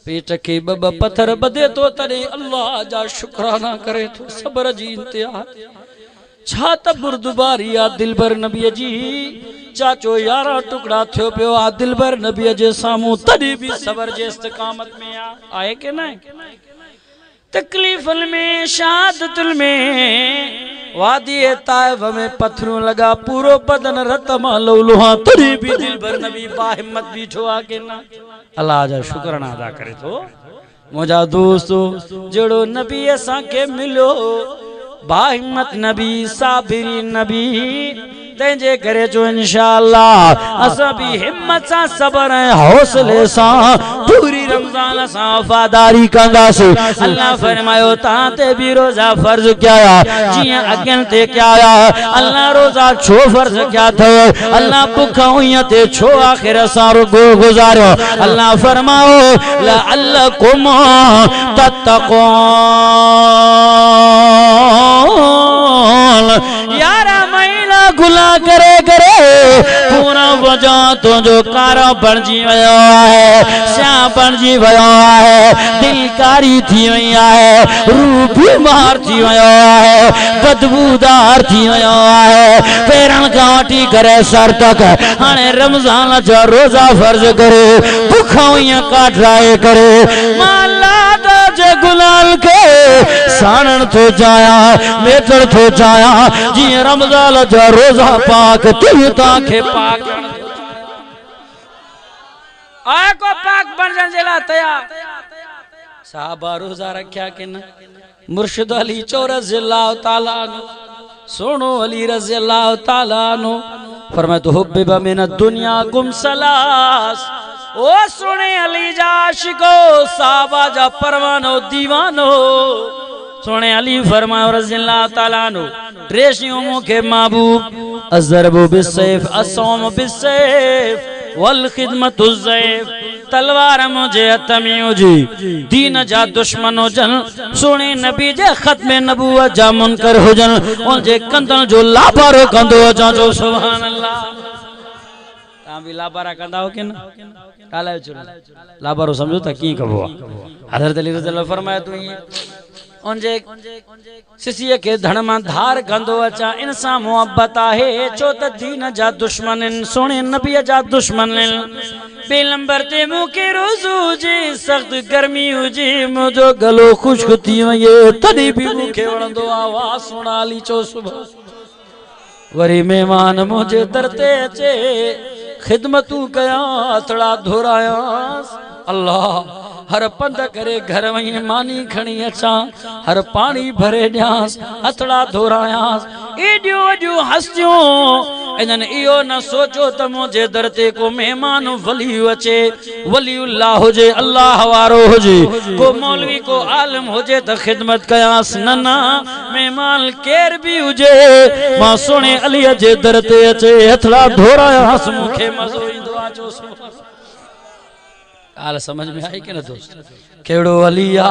पेट के बब पत्थर बदे तो तरे अल्लाह जा शुक्राना करे तो सब्र जी इंतहा छा त बुर्दबारी आ दिलबर नबी जी चाचो 11 टुकड़ा थियो पियो आ दिलबर नबी जे सामू तडी भी सबर जे इस्तिकामत में आए के ना तकलीफन में शहादतुल में वादी ताइफ में पत्थरों लगा पूरो बदन रत मालो लोहा तडी भी दिलबर नबी बाहिम्मत बीठो आ के ना अल्लाह जा शुक्राना अदा करे तो मुझा दोस्तों जड़ो नबी असा के मिलो बाहिम्मत नबी साबिरी नबी तंहिंजे करे जो इंशाअल्लाह असां भी हिम्मत सा सब्र ऐं हौसले सा पूरी रमजान सा वफादारी कंदासीं। अल्लाह फरमायो तां ते भी रोजा फर्ज किया जियां अगन ते क्या अल्लाह रोजा छो फर्ज क्या थे अल्लाह भुखा हुई ते छो आखिर सा रुको गुजारो। अल्लाह फरमाओ लअल्लकुम तत्तकून यारा महिला गुला करे करे पूरा वजह तो जो कारा बणजी वयो है स्या बणजी वयो है दिलकारी थी वई है रूह बीमार थी वयो है बदबूदार थी वयो है पेरन का वठी करे सर तक हाणे रमजान जो रोजा फर्ज करे भुखा हुई काटराए करे माला जे गुलाल के सानन तो जाया मेथड़ तो जाया जी रमजान जो रोजा पाक तू ताके पाक आए को पाक बन जला तैयार साहबा रोजा रखा के न मुर्शिद अली चौर रज़ियल्लाहु ताला अन्हु सोनो अली रज़ियल्लाहु ताला अन्हु फरमाए तो हुब्बिबा मिन दुनिया गुम सलास ओ सुने अली जा आशिको साहबा जा परवानो दीवानो सुने अली फरमाए रज़ियल्लाहु ताला अन्हु ट्रेशियों मुखे महबूब अज़रबु बिस्सैफ असौम बिस्सैफ वल खिदमतु ज़ैफ तलवार मुझे हथमी हुजी दीन जा दुश्मन हुजन सुने नबी जे खत्म नबूवत जा मुनकर हुजन उन जे कंदन जो लाबारो कंदो जा जो सुभान अल्लाह तां भी लाबारा कंदा हो कि न काला चलो लाबारो समझो त की कबो हज़रत अली रज़ियल्लाहु फरमाए तू उनजे सिसीअ के धण मां धार गंदो अचा इंसान मोहब्बत आहे छो त दीन जा दुश्मन सोने नबी जा दुश्मन बे नंबर ते मुके रोजू जी सख्त गर्मी हुजी मुझो गलो खुश्क थी वये तडी भी मुके वणंदो आवाज सुणाली चो सुबह वरी मेहमान मुझे दरते अचे खिदमतू कया अतड़ा धोराया अल्लाह हर पंध करे घर वही मानी खणी अचा हर पानी भरे ॾियांस अतड़ा धोरायास एडियो एडियो हस्तियों इन्हनि इहो न सोचो त मुझे दर ते को मेहमान वली अचे वलीउल्लाह हुजे अल्लाह वारो हुजे को मौलवी को आलम हुजे त खिदमत कयास न न मेहमान केर भी हुजे मां सोने अली जे दर ते अचे अतड़ा धोरायास मुखे मज़ो ईंदो आ जो हाल समझ में आई कि न दोस्त केड़ो अलिया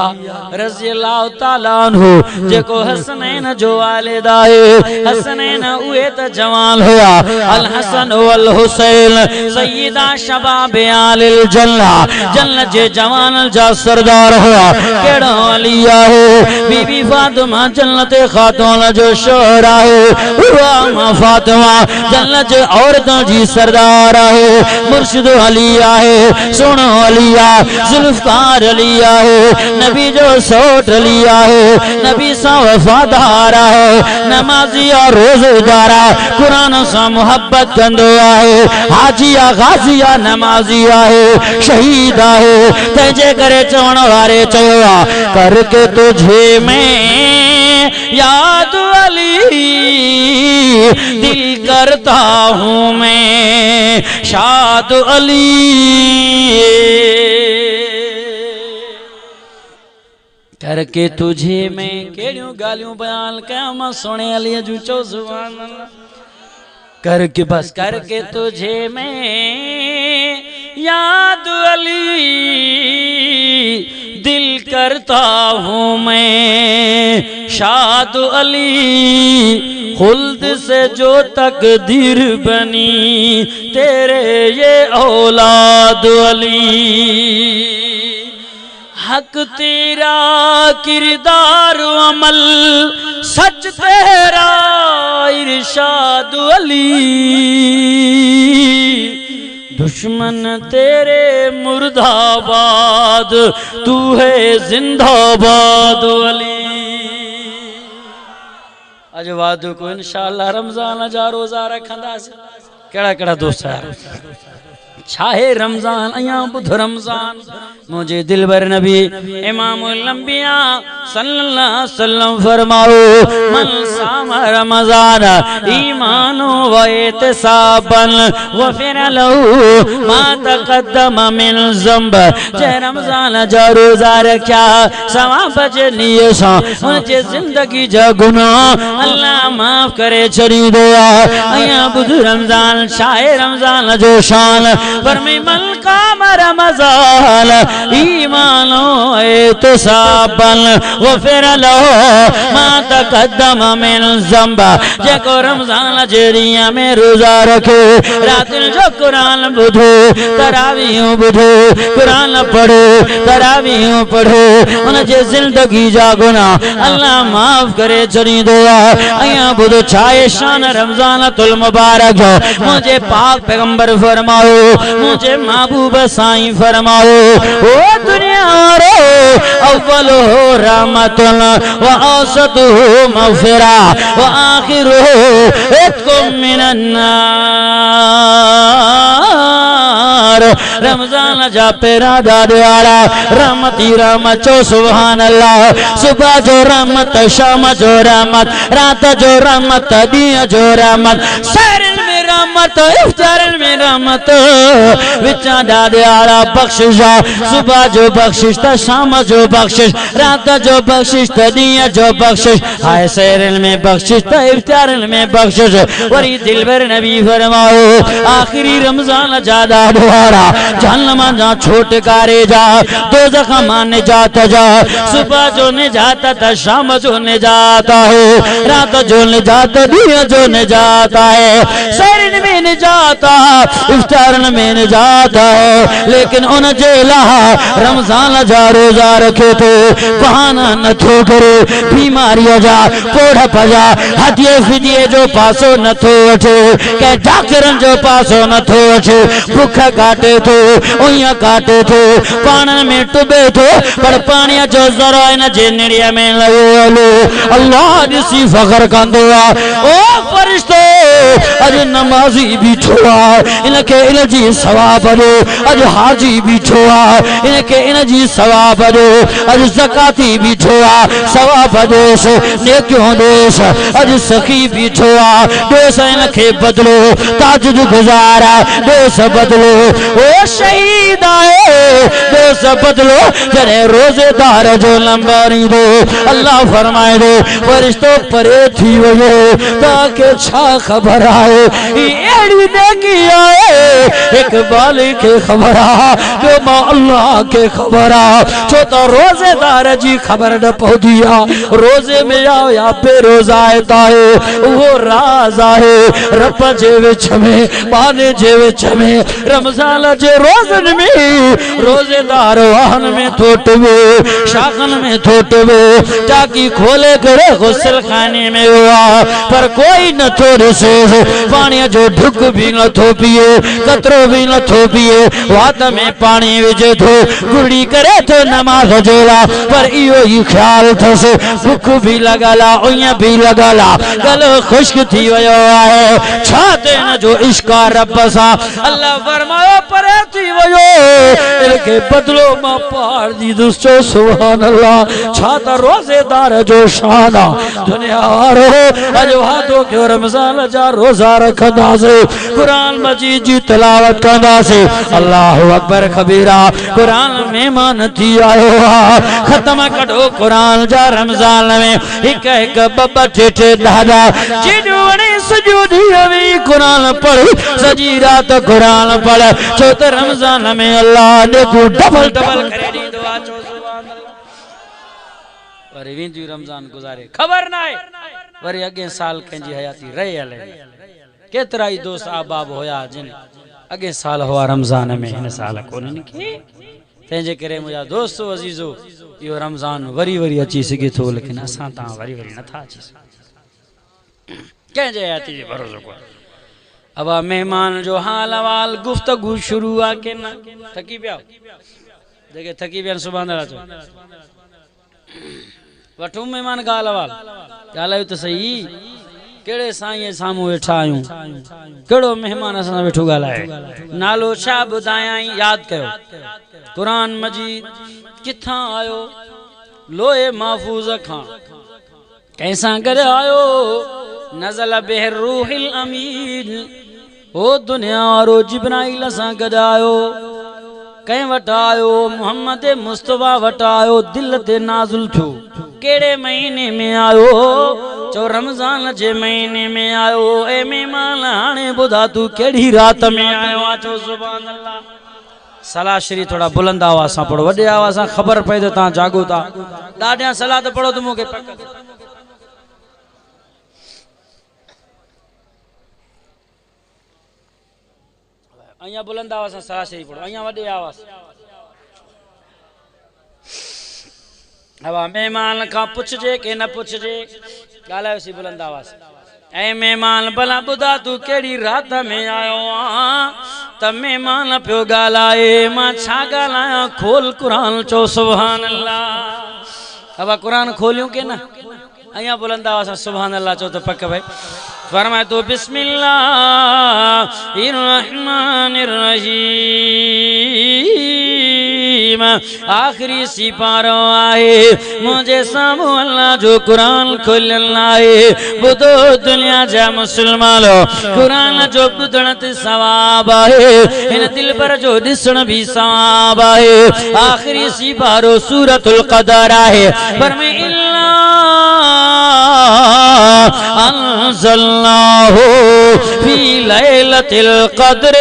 रज़ियल्लाहु ताला अन्हु जेको हसनैन जो वालिदा है हसनैन उहे त जवान हुआ अल हसन वल हुसैन सय्यदा शबाब आलिल जन्नत जन्नत जे जवान जा सरदार हुआ केड़ो अलिया है बीबी फातिमा जन्नत खातून जो शोहरा है उहा फातिमा जन्नत जे औरतों जी सरदार है मुर्शिद अलिया है सुनो अलिया जुल्फकार अलिया है नबी जो सोट लिया है नबी सा वफादार है नमाजिया रोजेदारा कुरान सा मोहब्बत कंदो है हाजिया गाजिया नमाजिया है शहीद है तंहिंजे करे चवण वारे चयो करके तुझे मैं याद अली दिल करता हूँ मैं शाद अली करके तुझे मैं केड़ियों गालियों बयान कया मां सोने अली जू चो सुभान अल्लाह करके बस करके तुझे मैं याद अली दिल करता हूँ मैं शाद अली खुल्द से जो तकदीर बनी तेरे ये औलाद अली हक तेरा किरदार अमल सच तेरा इरशाद अली दुश्मन तेरे मुर्दाबाद तू है जिंदाबाद अली अज वादो को इंशाअल्लाह रमजान जा रोजा रखंदासीं केड़ा केड़ा दोस्त है छाहे रमजान अया बुध रमजान मुझे दिलबर नबी इमामुल अंबिया सल्लल्लाहु अलैहि वसल्लम फरमाओ मन साम रमजान ईमानो व इत्साबन गफिर लहू मा तक़द्दम मिन ज़ंब जे रमजान जा रोजा रखा सवाब जे नियसा उनके जिंदगी जा गुनाह अल्लाह माफ करे छड़ी दया अया बुध रमजान छाहे रमजान जो शान फरमी मन काम रमजान ईमानो इत्साबन गफिर लहू मा तक़द्दम मिन ज़ंब जेको रमजान जरिया में रोजा रखे रात जो कुरान बुधो तरावीह बुधो कुरान पढ़ो तरावीह पढ़ो उनजे जिंदगी जा गुनाह अल्लाह माफ करे छड़ी दुआ अया बुधो छाए शान रमजान तुल मुबारक मुझे पाक पैगंबर फरमाओ मुझे महबूब साईं फरमाओ ओ दुनिया रो अव्वल हो रहमतुन व औसतु मगफिरा व आखिरु इत्कुम मिनन नार रमजान जा पेरा दादियाला रहमती रहमत चो सुभान अल्लाह सुबह जो रहमत शाम जो रहमत रात जो रहमत दिन जो रहमत शहर में रहमत इफ्तार में रहमत विचा दादियाला बख्शिश सुबह जो बख्शिश त शाम जो बख्शिश रात जो बख्शिश त दिन जो बख्शिश हाय शहर में बख्शिश त इफ्तार में बख्शिश वरी दिलबर नबी फरमाओ आखिरी रमजान ज्यादा दोबारा जहन्नम जा छुटकारे जा दोज़ख माने जाता जा सुबह जो निजात था शाम जो निजात है रात जो निजात दिन जो निजात है शहर में निजात इफ्तार में निजात है लेकिन उन जेला रमजान जा रोजा रखे थे बहाना न थो करे बीमारियों जा कोढ़ पजा हदिये फिदिये जो पासो न थो वठे के डॉक्टरन जो पासो न थो वठे भूख काटे थो उया काटे थो पान में टुबे थो पर पानी जो जरा इन जेनड़िया में लगो अल्लाह दिसी फखर कंदो ओ फरिश्तो अज नमाजी बीठो इनके इन जी सवाब दो अज हाजी बीठो इनके इन जी सवाब दो अज ज़काती बीठो सवाब देश नेकियों देश अज सखी बीठो देश इनके बदलो ताजुद गुजारा देश बदलो ओ शहीद आए देश बदलो जरे रोजेदार जो लंबारी दो अल्लाह फरमाए दो फरिश्तो परे थी वयो ताके छा खबर आए एड़ी नेकी आए एक बाली के खबर आ जो मां अल्लाह के खबर आ छो तो रोजेदार जी खबर न पहुंचिया रोजे में आओ या पे रोजा है वो राज आहे रब जे विच में बाने जे विच में रमजान जे रोजन में रोजेदार वाहन में थोटवे शाखन में थोटवे टाकी खोले करे गुस्ल खाने में हुआ पर कोई न थो ॾिसे पानी जो ढुक भी न थो पिए कतरो भी न थो पिए वात में पानी विझे थो गुड़ी करे थो नमाज जोला पर इहो ही ख्याल थस भूख भी लगला उया भी लगला गलो खुश्क थी वयो आहे छा ते न जो इश्क रब सा अल्लाह फरमायो परे थी वयो इनके बदलो मां पार दी दुस्तो सुभान अल्लाह छा त रोजेदार जो शान दुनिया वारो अज वादो के रमजान जा रोजा रखंदासे कुरान मजीद जी तिलावत कंदासे अल्लाह अकबर कबीरा कुरान मेहमान थी आयो खत्म कढो कुरान जा रमजान में एक एक बब्बा ठेठे दादा जिडवणे सजूदी हवी कुरान पढ़ सजी रात कुरान पढ़ छो त रमजान में अल्लाह ने को डबल डबल करे दी दुआ चो सुभान अल्लाह वरी विंजी रमजान गुजारे खबर ना वरी अगे साल कंजी हयाती रही हले केतरा ही दोस्त आबाब होया जिन अगे साल हुआ रमजान में इन साल कोन के तेजे करे मुजा दोस्तों अजीजो यो रमजान वरी वरी अची सके थो लेकिन असा ता वरी वरी न था अची केजे आती भरोसो को अब मेहमान जो हाल अवाल गुफ्तगू शुरू आ के ना थकी पिया देखे थकी पिया सुभान अल्लाह वठू मेहमान गाल अवाल गालायो तो सही केड़े साईं सामू वेठा आयूं केड़ो मेहमान असां वेठो ॻाल्हाए नालो छा ॿुधायां याद कयो कुरान मजीद किथां आयो लोहे महफूज़ खां कैसां गॾु आयो नज़ल बिहिर रूहिल अमीन ओ दुनिया वारो जिब्राइल सां गॾु आयो कंहिं वटि आयो मोहम्मद मुस्तफा वटि आयो दिल ते नाज़ुल थियो केड़े महीने में आयो चो रमज़ान जे महीने में आयो ए मेहमान हाणे ॿुधा तू केड़ी रात में आयो आ चो सुभान अल्लाह सलाह श्री थोड़ा बुलंद आवाज़ सां पढ़ो वॾे आवाज़ सां ख़बर पए त तव्हां जागो था ॾाढियां सलाह त पढ़ो त मूंखे पक अहियां बुलंद आवाज़ सां सलाह श्री पढ़ो अहियां वॾे आवाज़ हवा मेहमान खां पुछजे के न पुछजे ॻाल्हायोसीं बुलंद आवाज़ ऐ मेहमान भला ॿुधा तू केड़ी रात में आयो आ त मेहमान पियो ॻाल्हाए मां छा ॻाल्हायां खोल कुरान चो सुभान अल्लाह हवा कुरान खोलियूं के न अहियां बुलंद आवाज़ सां सुभान अल्लाह चो त पक भाई फरमाए तो बिस्मिल्लाहिर्रहमानिर्रहीम आखिरी सिपारो आहे मुझे सामू अल्लाह जो कुरान खोलियल आहे ॿुधो दुनिया जा मुस्लमानो कुरान जो ॿुधण ते सवाब आहे हिन दिल पर जो ॾिसण भी सवाब आहे आखिरी सिपारो सूरतुल क़दर आहे पर में अंज़लनाहु फी लैलतिल क़द्र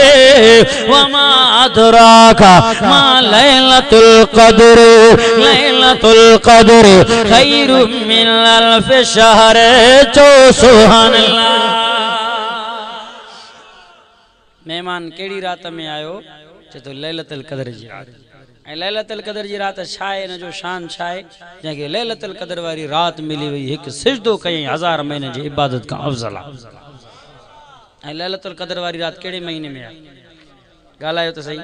वमा अदराका मा लैलतुल क़द्र लैलतुल क़द्र खैरुम मिन अल्फ शहर चो सुभान अल्लाह मेहमान केड़ी रात में आयो चे तो लैलतुल क़द्र जी रात ऐं लैलतुल क़द्र जी रात छा आहे इन जो शान छा आहे जंहिंखे लैलतुल क़द्र वारी रात मिली वई हिकु सिजदो कयईं 1000 महीने जी इबादत खां अफ़ज़ल आहे ऐं लैलतुल क़द्र वारी रात कहिड़े महीने में आहे ॻाल्हायो त सही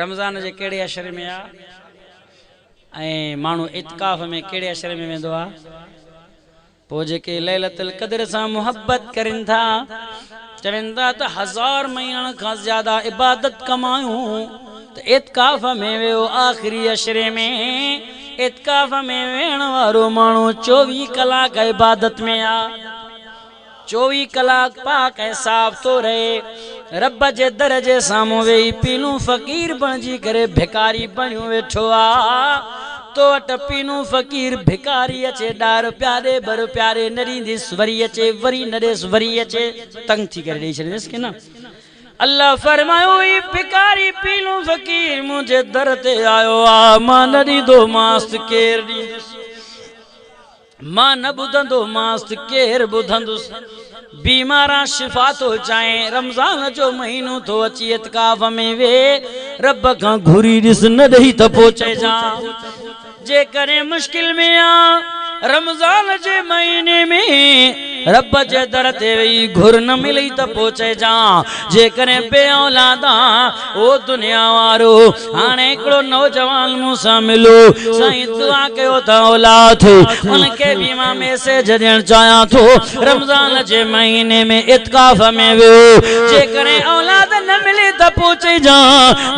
रमज़ान जे कहिड़े अशर में आहे ऐं माण्हू इत्काफ़ में कहिड़े अशर में वेंदो आहे पोइ जेके लैलतुल क़द्र सां मुहबत करनि था चवनि था त 1000 महीननि खां ज़्यादा इबादत कमायूं तो इत्काफ में वो आखिरी अशरे में इत्काफ में वेण वारो मानू 24 कलाक इबादत में आ 24 कलाक पाक ऐं साफ तो रहे रब जे दर जे सामू वेही पीनू फकीर बणजी करे भिकारी बणियो वेठो आ तो वट पीनू फकीर भिकारी अचे डार प्यारे बर प्यारे नरींदी वरी अचे वरी नरेस वरी अचे तंग थी करे ॾेई छॾींदसि की न अल्लाह फरमायो भिकारी पीलू फकीर मुझे दर ते आयो आ मां न ॾींदो मास्त केर ॾींदुसि मां न ॿुधंदो मास्त केर ॿुधंदुसि बीमारा शिफ़ा तो चाहे रमज़ान जो महीनो तो अची इत्काफ़ में वे रब खां घुरी ॾिस न ॾेई त पोइ चइजां जे करे मुश्किल में आ रमज़ान जे महीने में रब जे दर ते वेही घुर न मिली त पोइ चइजां जे करे बे औलादा ओ दुनिया वारो हाणे हिकिड़ो नौजवान मूंसां मिलो साईं दुआ कयो त औलाद उनखे बि मां मैसेज ॾियणु चाहियां थो रमज़ान जे महीने में इत्काफ़ में वियो जे करे औलाद न मिले त पोइ चइजां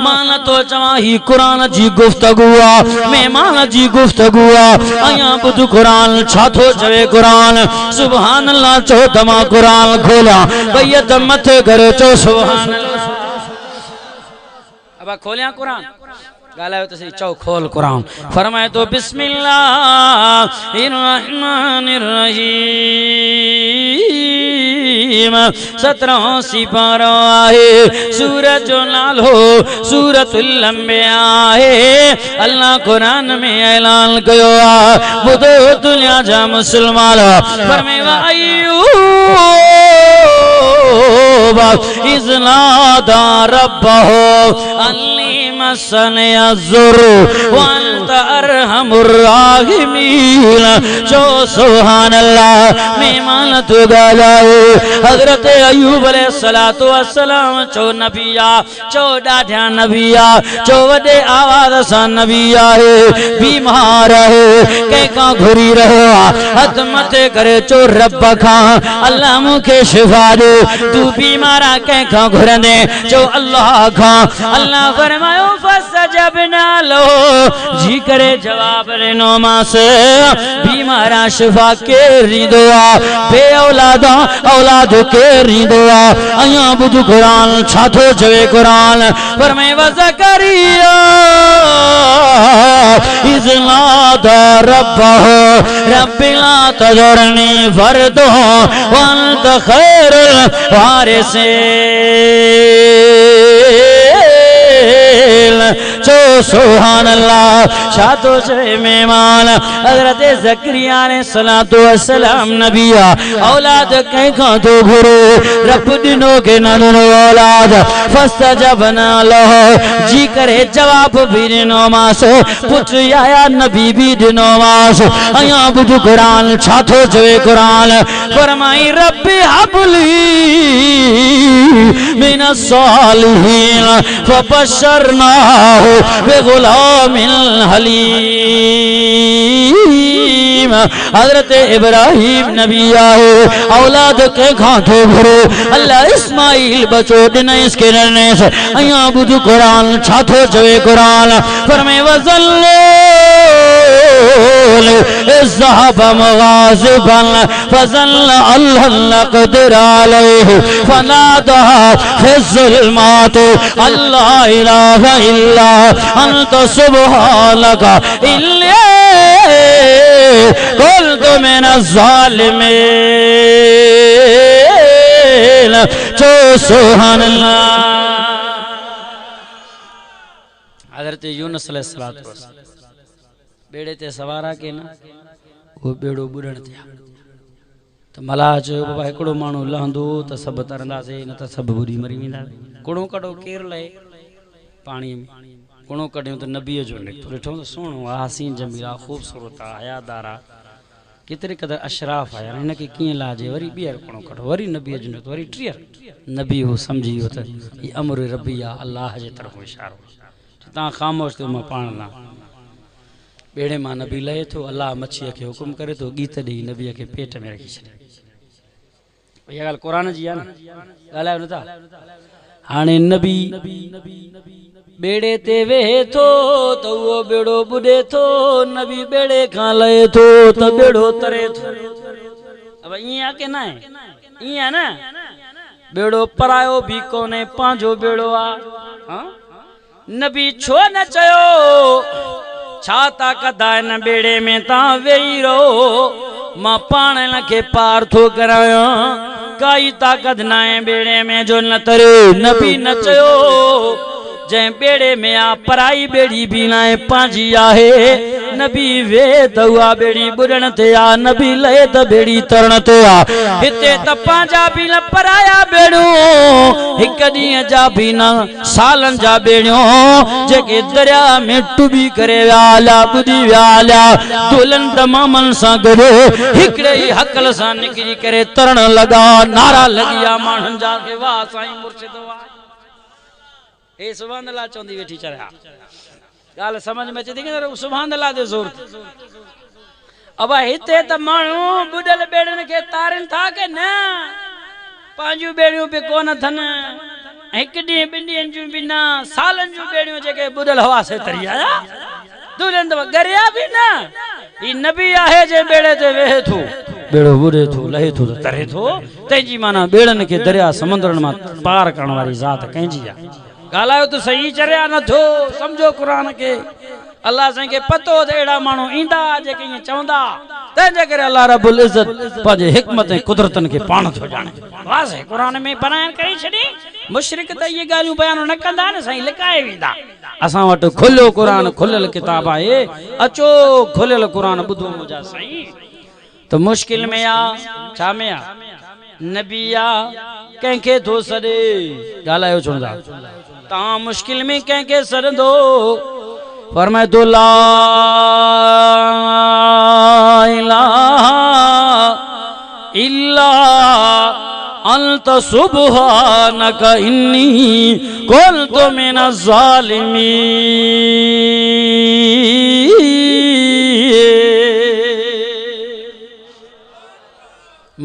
मां नथो चवां ही क़ुरान जी गुफ़्तगू आहे महिमान जी गुफ़्तगू आहे अयां ॿुध क़ुरान छा थो चवे क़ुरान सुभान अल्लाह चो त मां क़ुरान खोलियां बैयत मथे करे चो सुभान अल्लाह अब खोलियां क़ुरान ॻाल्हायो त सही चओ खोल क़ुरान फरमाए तो बिस्मिल्लाहिर्रहमानिर्रहीम 17 सिपारो आहे सूरत जो नालो सूरतुल अंबिया आहे अल्लाह कुरान में ऐलान कयो आहे ॿुधो दुनिया जा मुस्लमान फरमाए इज़ नादा रब्बहु अन्नी मसनी अज़्ज़ुर वअन्त त अरहमुर राहिमीन। चो सुभान अल्लाह। मेहमान तो गालाए हजरत अयूब अलैहिस्सलातु वस्सलाम चो नबिया चो डाढा नबिया चो वडे आवाज सा नबिया है बीमार है कंहिंखां घुरी रहियो आहे हथ मथे करे चो रब खां अल्लाह मूंखे शिफ़ा ॾे। तू बीमार आहे कंहिंखां घुरंदे चो अल्लाह खां। अल्लाह फरमायो फस्तजबना लहू जी करे जवाब ॾिनो मांसि बीमारा शिफ़ा केरु ॾींदो आहे बे औलादा औलाद केरु ॾींदो आहे। अञा ॿुध क़ुरान छा थो चवे क़ुरान फरमाए वज़करिया इज़ नादा रब्बहु रब्बि ला तज़रनी फ़र्दो व अंत ख़ैरुल वारिसीन। चो सुभान अल्लाह। छा तो चवे मेहमान हज़रत ज़करिया अलैहिस्सलातु वस्सलाम नबिया औलाद कंहिंखां तो घुरे रब ॾिनो के न ॾिनो औलाद फस्तजबना लहू जी करे जवाब भी ॾिनो मांसि पुट आया नबी भी ॾिनो मांसि। अञा ॿुध क़ुरान छा थो चवे क़ुरान फरमाई रब्बि हबली मिनस सालिहीन फबशरनाहु बिग़ुलामिन हलीम। हजरत इब्राहिम नबी आहे औलाद कंहिंखां थो घुरे अल्लाह इस्माइल बचो ॾिनईंसि के ॾिनईंसि। अञा ॿुध क़ुरान छा थो चवे क़ुरान फरमाए वज़ल्लूल ज़हब मुग़ाज़िबन फ़ज़ल्ल अल्लाह नक़दिर अलैहि फ़नादा फ़िज़्ज़ुल्मात अल्ला इलाहा इल्ला अंत सुब्हानक इन्नी कुन्तु मिनज़ ज़ालिमीन। चो सुभान अल्लाह। हज़रत यूनुस अलैहिस्सलातु वस्सलाम बेड़े ते सवारा के न वो बेड़ो बुॾण थिया त मलाह चयो बाबा हिकिड़ो माण्हू लहंदो त सभु तरंदासीं न त सभु बुॾी मरी वेंदा। कुणो कढो केरु लहे पाणीअ में कुणो कढियो त नबीअ जो निकितो ॾिठो त सुहिणो आहे हसीन जमीला ख़ूबसूरत आहे हयादार आहे केतिरे क़दुरु अशराफ़ आहे हिनखे कीअं लाजे वरी ॿीहर कुणो कढो वरी नबीअ जो निकितो वरी टीहर नबी हू सम्झी वियो त हीअ अमर रबी आहे अल्लाह जे तरफ़ इशारो। तव्हां ख़ामोश थियो मां पाण लाइ बेड़े मां नबी लहे थो अल्लाह मच्छीअ खे हुकुम करे थो गीत ॾेई नबीअ खे पेट में रखी छॾे। इहा ॻाल्हि क़ुरान जी आहे न ॻाल्हायो नथा। हाणे नबी बेड़े ते वेहे थो त उहो बेड़ो बुॾे थो नबी बेड़े खां लहे थो त बेड़ो तरे थो। अब ईअं आहे की न आहे ईअं आहे न बेड़ो परायो बि कोन्हे पंहिंजो बेड़ो आहे। नबी छो न चयो छा ताक़त आहे न बेड़े में तव्हां वेही रहो मां पाण खे पार थो करायां काई ताक़त न आहे बेड़े में जो न तरे। नबी न चयो जंहिं बेड़े में आ पराई बेड़ी भी न आहे पंहिंजी आहे। नबी वे त उहा बेड़ी बुॾण ते आ नबी लहे त बेड़ी तरण ते आ। हिते त पंहिंजा बि न पराया बेड़ियूं हिक ॾींहं जा बि न सालनि जा बेड़ियूं जेके दरिया में टुबी करे विया हलिया ॿुॾी विया हलिया दुल्हन तमामनि सां गॾु हिकिड़े ई हकल सां निकिरी करे तरण लॻा नारा लॻी विया माण्हुनि जा के वाह साईं मुर्शिद वाह। ए सुभान अल्लाह चवंदी वेठी चढ़िया ॻाल्हि समझ में अचे थी की सुभान अल्लाह ते ज़ोर अब हिते त माण्हू ॿुॾल बेड़नि खे तारनि था के न पंहिंजूं बेड़ियूं बि कोन अथनि हिकु ॾींहुं ॿिनि ॾींहंनि जूं बि न सालनि जूं बेड़ियूं जेके ॿुॾल हवा से तरी आया दुल्हन गरिया बि न ही नबी आहे जे बेड़े ते वेहे थो बेड़ो बुॾे थो लहे थो त तरे थो तंहिंजी माना बेड़नि खे दरिया समुंदरनि मां पार करण वारी ज़ात कंहिंजी आहे। ॻाल्हायो त सही चरिया नथो सम्झो क़ुरान खे अल्लाह साईं खे पतो त अहिड़ा माण्हू ईंदा जेके ईअं चवंदा तंहिंजे करे अल्लाह रब्बुल इज़्ज़त पंहिंजे हिकमत ऐं कुदरतनि खे पाण थो ॼाणे वाज़े क़ुरान में बयान करे छॾी। मुशरिक त इहे ॻाल्हियूं बयान न कंदा न साईं लिकाए वेंदा। असां वटि खुलियो क़ुरान खुलियल किताब आहे अचो खुलियल क़ुरान ॿुधो मुंहिंजा साईं त मुश्किल में आ छा में आ नबी आ कंहिंखे थो सॾे ॻाल्हायो चवंदा तव्हां मुश्किल में कंहिंखे सॾंदो फरमाए तो ला इलाहा इल्ला अंत सुब्हानक इन्नी कुन्तु मिनज़ ज़ालिमीन।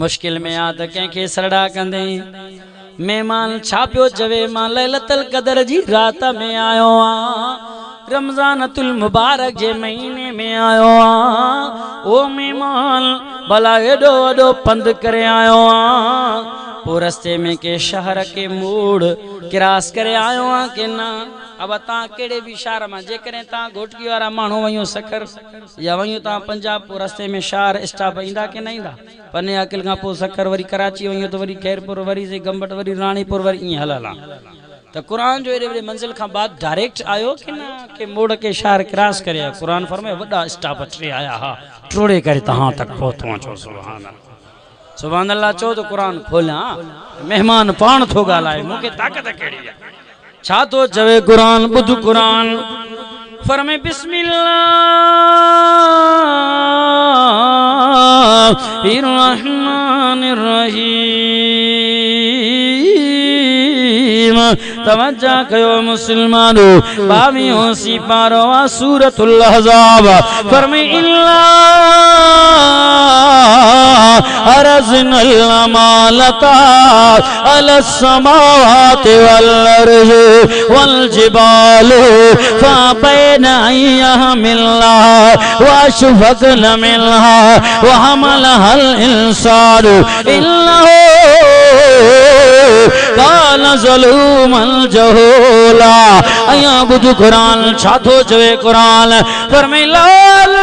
मुश्किल में आ त कंहिंखे सरड़ा कंदे मेहमान छा पियो चवे मां लैलतुल क़दर जी रात में आयो आं, रमज़ानुल मुबारक जे महीने में आयो आं। ओ मेहमान भला एडो वडो पंध करे आयो आं, पो रस्ते में के शहर के मोड़ क्रॉस करे आयो आं के ना। अब तव्हां कहिड़े बि शहर मां जेकॾहिं तव्हां घोटकी वारा माण्हू वञो सखर या वञो तव्हां पंजाब, पोइ रस्ते में शहर स्टॉप ईंदा की न ईंदा? पने अकिल खां पोइ सखर वरी कराची वञो त वरी खैरपुर वरी से गंबट वरी राणीपुर वरी ईअं हलल आहे। त क़ुर जो एॾे वॾे मंज़िल खां बाद डायरेक्ट आयो की न के मोड़ के शहर क्रॉस करे आयो? क़ुर फरमाए वॾा स्टॉप टे आया हा, टोड़े करे तव्हां तक पहुतो अचो। सुभान अल्लाह, सुभान अल्लाह चओ त क़ुर खोलियां, मेहमान पाण थो ॻाल्हाए, मूंखे ताक़त कहिड़ी आहे? छा तो चवे क़ुर? ॿुध क़ुर फरमाए बिस्मिल्लाहिर रहमानिर रहीम। तवज्जो कयो मुसलमानो, 22 सिपारो सूरतुल अहज़ाब। फरमाए इल्ला अरज़नल अमानता अलस समावाति वल अर्ज़ि वल जिबालि फअबैना अन यहमिलनहा वअशफक़न मिनहा वहमलहल इंसानु इन्नहु कान ज़लूमन जहूला। अया ॿुध क़ुर छा थो चवे क़ुर? फरमाए लाल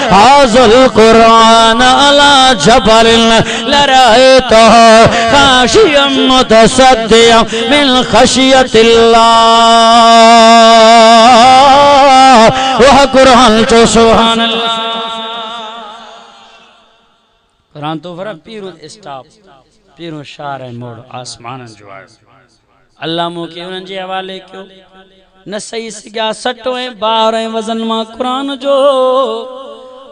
हाज़ल क़ुरान अला जबलिन लरअयतहु खाशियम मुतसद्दिअन मिन खशियतिल्लाह। वह कुरान चो सुभान अल्लाह। कुरान तो फर पीरो स्टॉप पीरो शार ऐं मोड़ आसमान जो आहे। अल्लाह मूंखे उन्हनि जे हवाले कयो, न सही सिॻिया सटो ऐं ॿार ऐं वज़न मां क़ुर जो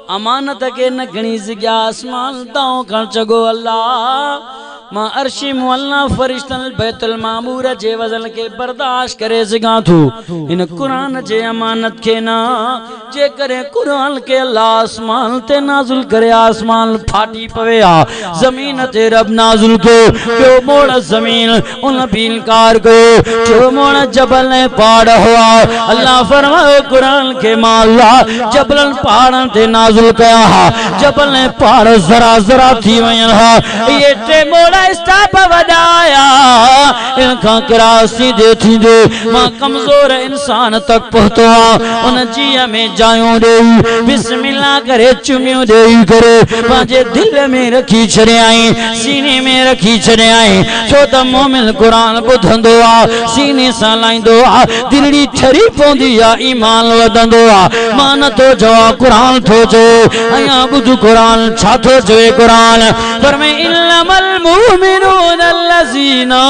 अमानत के न घणी सिॻिया आसमान तां खण चगो। अल्लाह मां अर्शी मुअल्ला फरिश्तन बैतुल मामूर जे वज़न के बर्दाश्त करे सघां थो, इन कुरान जे अमानत के ना। जे करे कुरान के अल्लाह आसमान ते नाज़िल करे आसमान फाटी पवे आ, ज़मीन ते रब नाज़िल कयो, ॿियो मोड़ ज़मीन उन भी इनकार कयो, टियों मोड़ जबल ने पहाड़ हुआ। अल्लाह फरमायो कुरान के मां अल्लाह जबलन पहाड़न ते नाज़िल कया हा, जबल ने पहाड़ ज़रा ज़रा थी वञन हा। ये टे मोड़ स्टॉप वडाया, इनका क्रॉस सीधे थींदे मां कमजोर इंसान तक पहुतो आ। उन जीअ में जायूं ॾेई बिस्मिल्लाह करे चुमियूं ॾेई करे पंहिंजे दिल में रखी छॾियाई, सीने में रखी छॾियाई। छो त मोमिन क़ुर ॿुधंदो आ, सीने सां लाहींदो आ, दिलड़ी ठरी पवंदी आ, ईमान वधंदो आ। मां नथो चवां क़ुर थो चए। अया ॿुध क़ुर छा थो चवे क़ुर? फरमाए इन्नमल मुमिनून अल्लज़ीना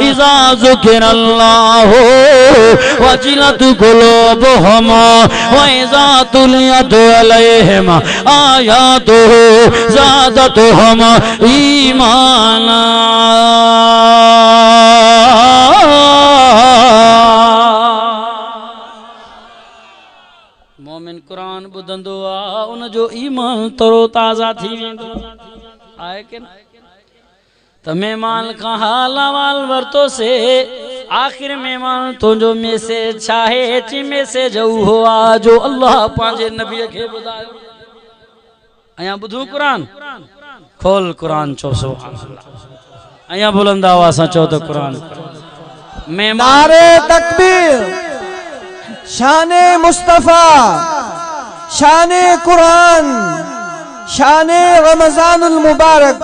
इज़ा ज़ुकिरल्लाहु वजिलत क़ुलूबुहुम व इज़ा तुलियत अलैहिम आयातुहु ज़ादतहुम ईमाना। मोमिन कुरान ॿुधंदो आ, उन जो ईमान तरो ताज़ा थी वेंदो आहे कि न? त मेहमान का हाल अहवाल वरतो से आखिर मेहमान तुंहिंजो मैसेज छा आहे? ची मैसेज उहो आहे जो अल्लाह पंहिंजे नबीअ खे ॿुधायो। अया ॿुधूं क़ुर? खोल क़ुर चो सुभान अल्लाह। अया बुलंद आवाज़ सां चओ त क़ुर। नारे तकबीर, शाने मुस्तफा, शाने कुरान, शाने रमजानुल मुबारक,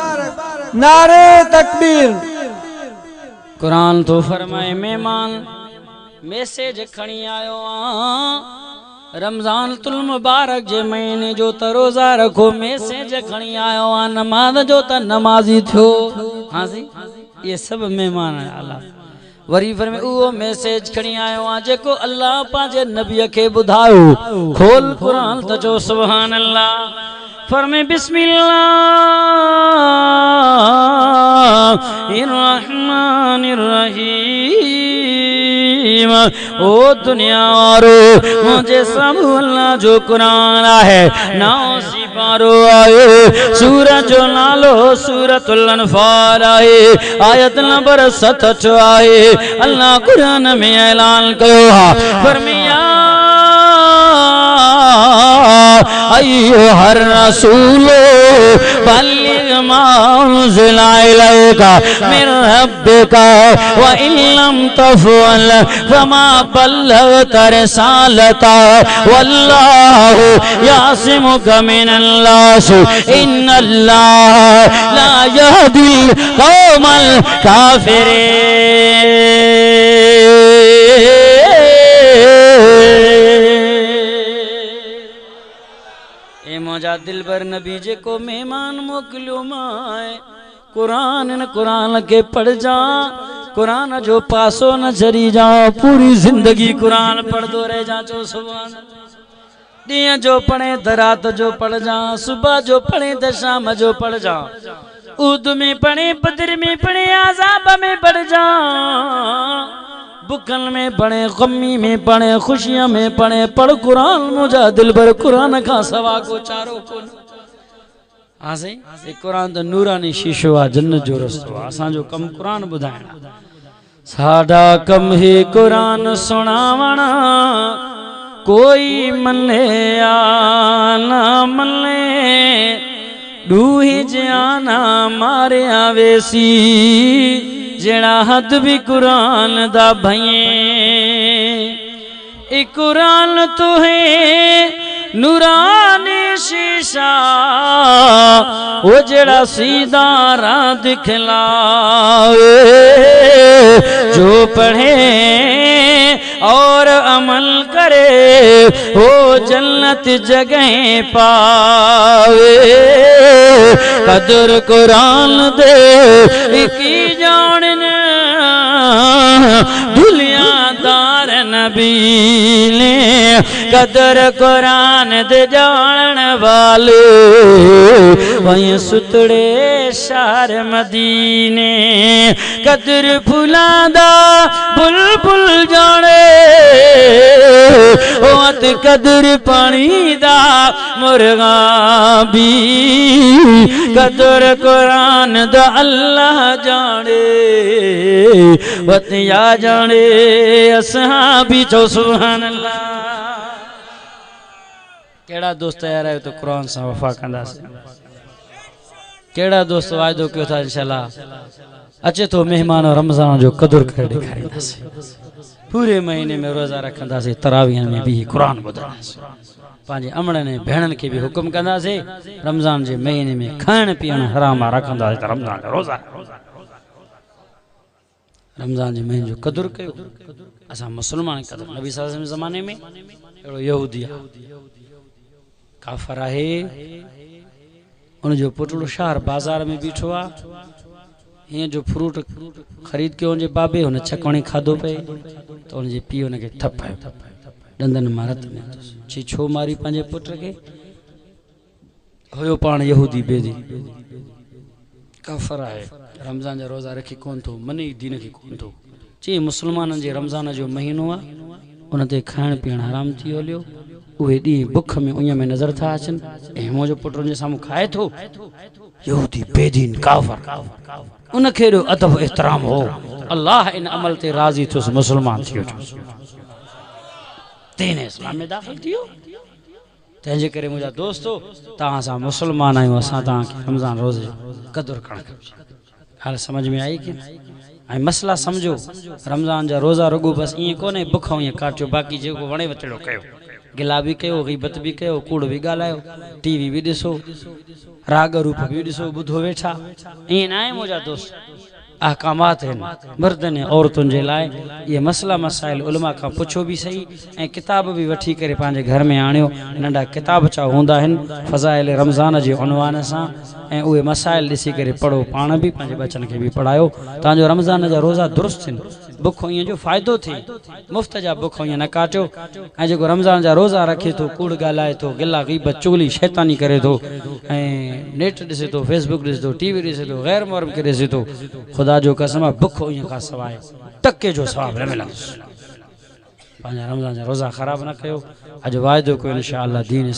नारे तकबीर। कुरान तो फरमाए मेहमान मैसेज खणी आयो आ, रमजान तुल मुबारक जे महीने जो त रोजा रखो, मैसेज खणी आयो आ नमाज जो त नमाजी थियो। हाँ जी, ये सब मेहमान है। अल्लाह वरी फिर में वो मैसेज खणी आयो आ जेको अल्लाह पांजे नबी के बुधायो खोल कुरान त जो सुभान अल्लाह फरमे बिस्मिल्लाहिर्रहमानिर्रहीम ओ दुनिया वारो मुझे सब अल्लाह जो कुरान है नाओ सी पारो आयो सूरत जो नालो सूरतुल अनफाल है आयत नंबर 67 है अल्लाह कुरान में ऐलान कयो फरमाया अय्युहर रसूलो बल्लिग मा उन्ज़िला इलैका मिन रब्बिका व इन लम तफ़अल फमा बल्लगता रिसालता वल्लाहु यासिमुका मिनन्नास इन्नल्लाह ला यहदिल कौमल काफिरीन। मौजा दिलबर नबी जे को मेहमान मोकलियो माए कुरान न कुरान के पढ़ जा कुरान जो पासो न जरी जा पूरी जिंदगी कुरान पढ़ दो रह जा चो सुभान दिया जो पढ़े रात जो पढ़ जा सुबह जो पढ़े तो शाम जो पढ़ जा उद में पढ़े बदर में पढ़े आजाब में पढ़ जा बुकल में पढ़े गमी में पढ़े खुशियां में पढ़े पढ़ कुरान मुझा दिल भर कुरान का सवा को चारो को आसे एक कुरान तो नूरानी शीशो आ जन्नत जो रस्तो असा जो कम कुरान बुधाइना साडा कम ही कुरान सुनावना कोई मने या ना मने दूही जाना मारे आवेसी जेड़ा हद भी कुरान दा भइए ए कुरान तो है नूरानी शीशा वो जेड़ा सीधा राह दिखलाए जो पढ़े और अमल करे वो जन्नत जगह पावे कदर कुरान दे की जानना दुनियादार नबी ने कदर कुरान दे जान वाले वहीं सुतड़े शार मदीने कदर फुलादा बुलबुल जाने ओत कदर पानी दा मुर्गा भी कदर कुरान दा अल्लाह जाने वतिया जाने असहाबी चो सुभान अल्लाह। केड़ा दोस्त यार है तो कुरान सा वफा कंदा से केड़ा दोस्त वायदो कयो था इंशाल्लाह अचे तो मेहमान रमजान जो कदर करे दिखाईंदा से पूरे महीने में रोजा रखंदा से तरावीह में भी कुरान बुधा पांजे अमड़न ने भेणन के भी हुक्म कंदा से रमजान जे महीने में खाण पीण हराम रखंदा से रमजान रोजा रमजान जे महीने जो कदर कयो असा मुसलमान कदर नबी सल्लल्लाहु अलैहि वसल्लम जमाने में एड़ो यहूदी काफर है उन जो पुटड़ो शहर बाजार में बीठो आ ये जो फ्रूट खरीद के उनजे बाबे उन छकणी खादो पे तो उनजे पी उन के थप डंदन मारत में छी छो मारी पंजे पुत्र के होयो पाण यहूदी बेदी काफर है रमजान जो रोजा रखी कोन थो मनी दीन की कोन थो ची मुसलमान जे रमजान जो महीनो आ उन ते खाण पीण हराम थी हलियो उहे दी भुख में उन में नजर था अचन ए मोजो पुत्र जे सामू खाए थो यहूदी बेदीन काफर उन के अदब एहतराम हो अल्लाह इन अमल ते राजी थो मुसलमान थियो दीन इस्लाम में दाखिल थियो तंजे करे मुझा दोस्तों ता सा मुसलमान आयो असा ता रमजान रोजे कदर करण हाल समझ में आई कि आई मसला समझो रमजान जा रोजा रगो बस ये कोने भुखो ये काटियो बाकी जो वणे वचड़ो कयो गिला भी कयो गीबत भी कयो कूड़ भी गालायो टीवी भी दिसो राग रूप भी दिसो बुधो वेठा ये ना है मुझा दोस्त अहकामात हैं मर्दन ऐं औरतुनि जे लाइ। ये मसला मसाइल उलमा खां पुछो भी सही ऐं किताब भी वठी करे पंहिंजे घर में आणियो। नंढा किताब चा हूंदा आहिनि फ़ज़ाइल रमज़ान जे उनवान सां ऐं उहे मसाइल ॾिसी करे पढ़ो, पाण बि पंहिंजे बचनि खे बि पढ़ायो तव्हांजो रमज़ान जा रोज़ा दुरुस्त थियनि, बुखो ईअं जो फ़ाइदो थिए। मुफ़्त जा बुखो ईअं न काटियो। ऐं जेको रमज़ान जा रोज़ा रखे थो, कूड़ ॻाल्हाए थो, गिला ग़ीबत चुगली शैतानी करे थो ऐं नेट ॾिसे थो, फेसबुक ॾिसे थो, टीवी ॾिसे थो, गैर मुहर्रम खे ॾिसे थो, ख़ुदा जो कसम आहे बुखो ईअं खां सवाइ टके जो सवाबु न मिलंदुसि। पंहिंजा रमज़ान जा रोज़ा ख़राब न कयो। अॼु वाइदो कयो इंशाअल्लाह दीन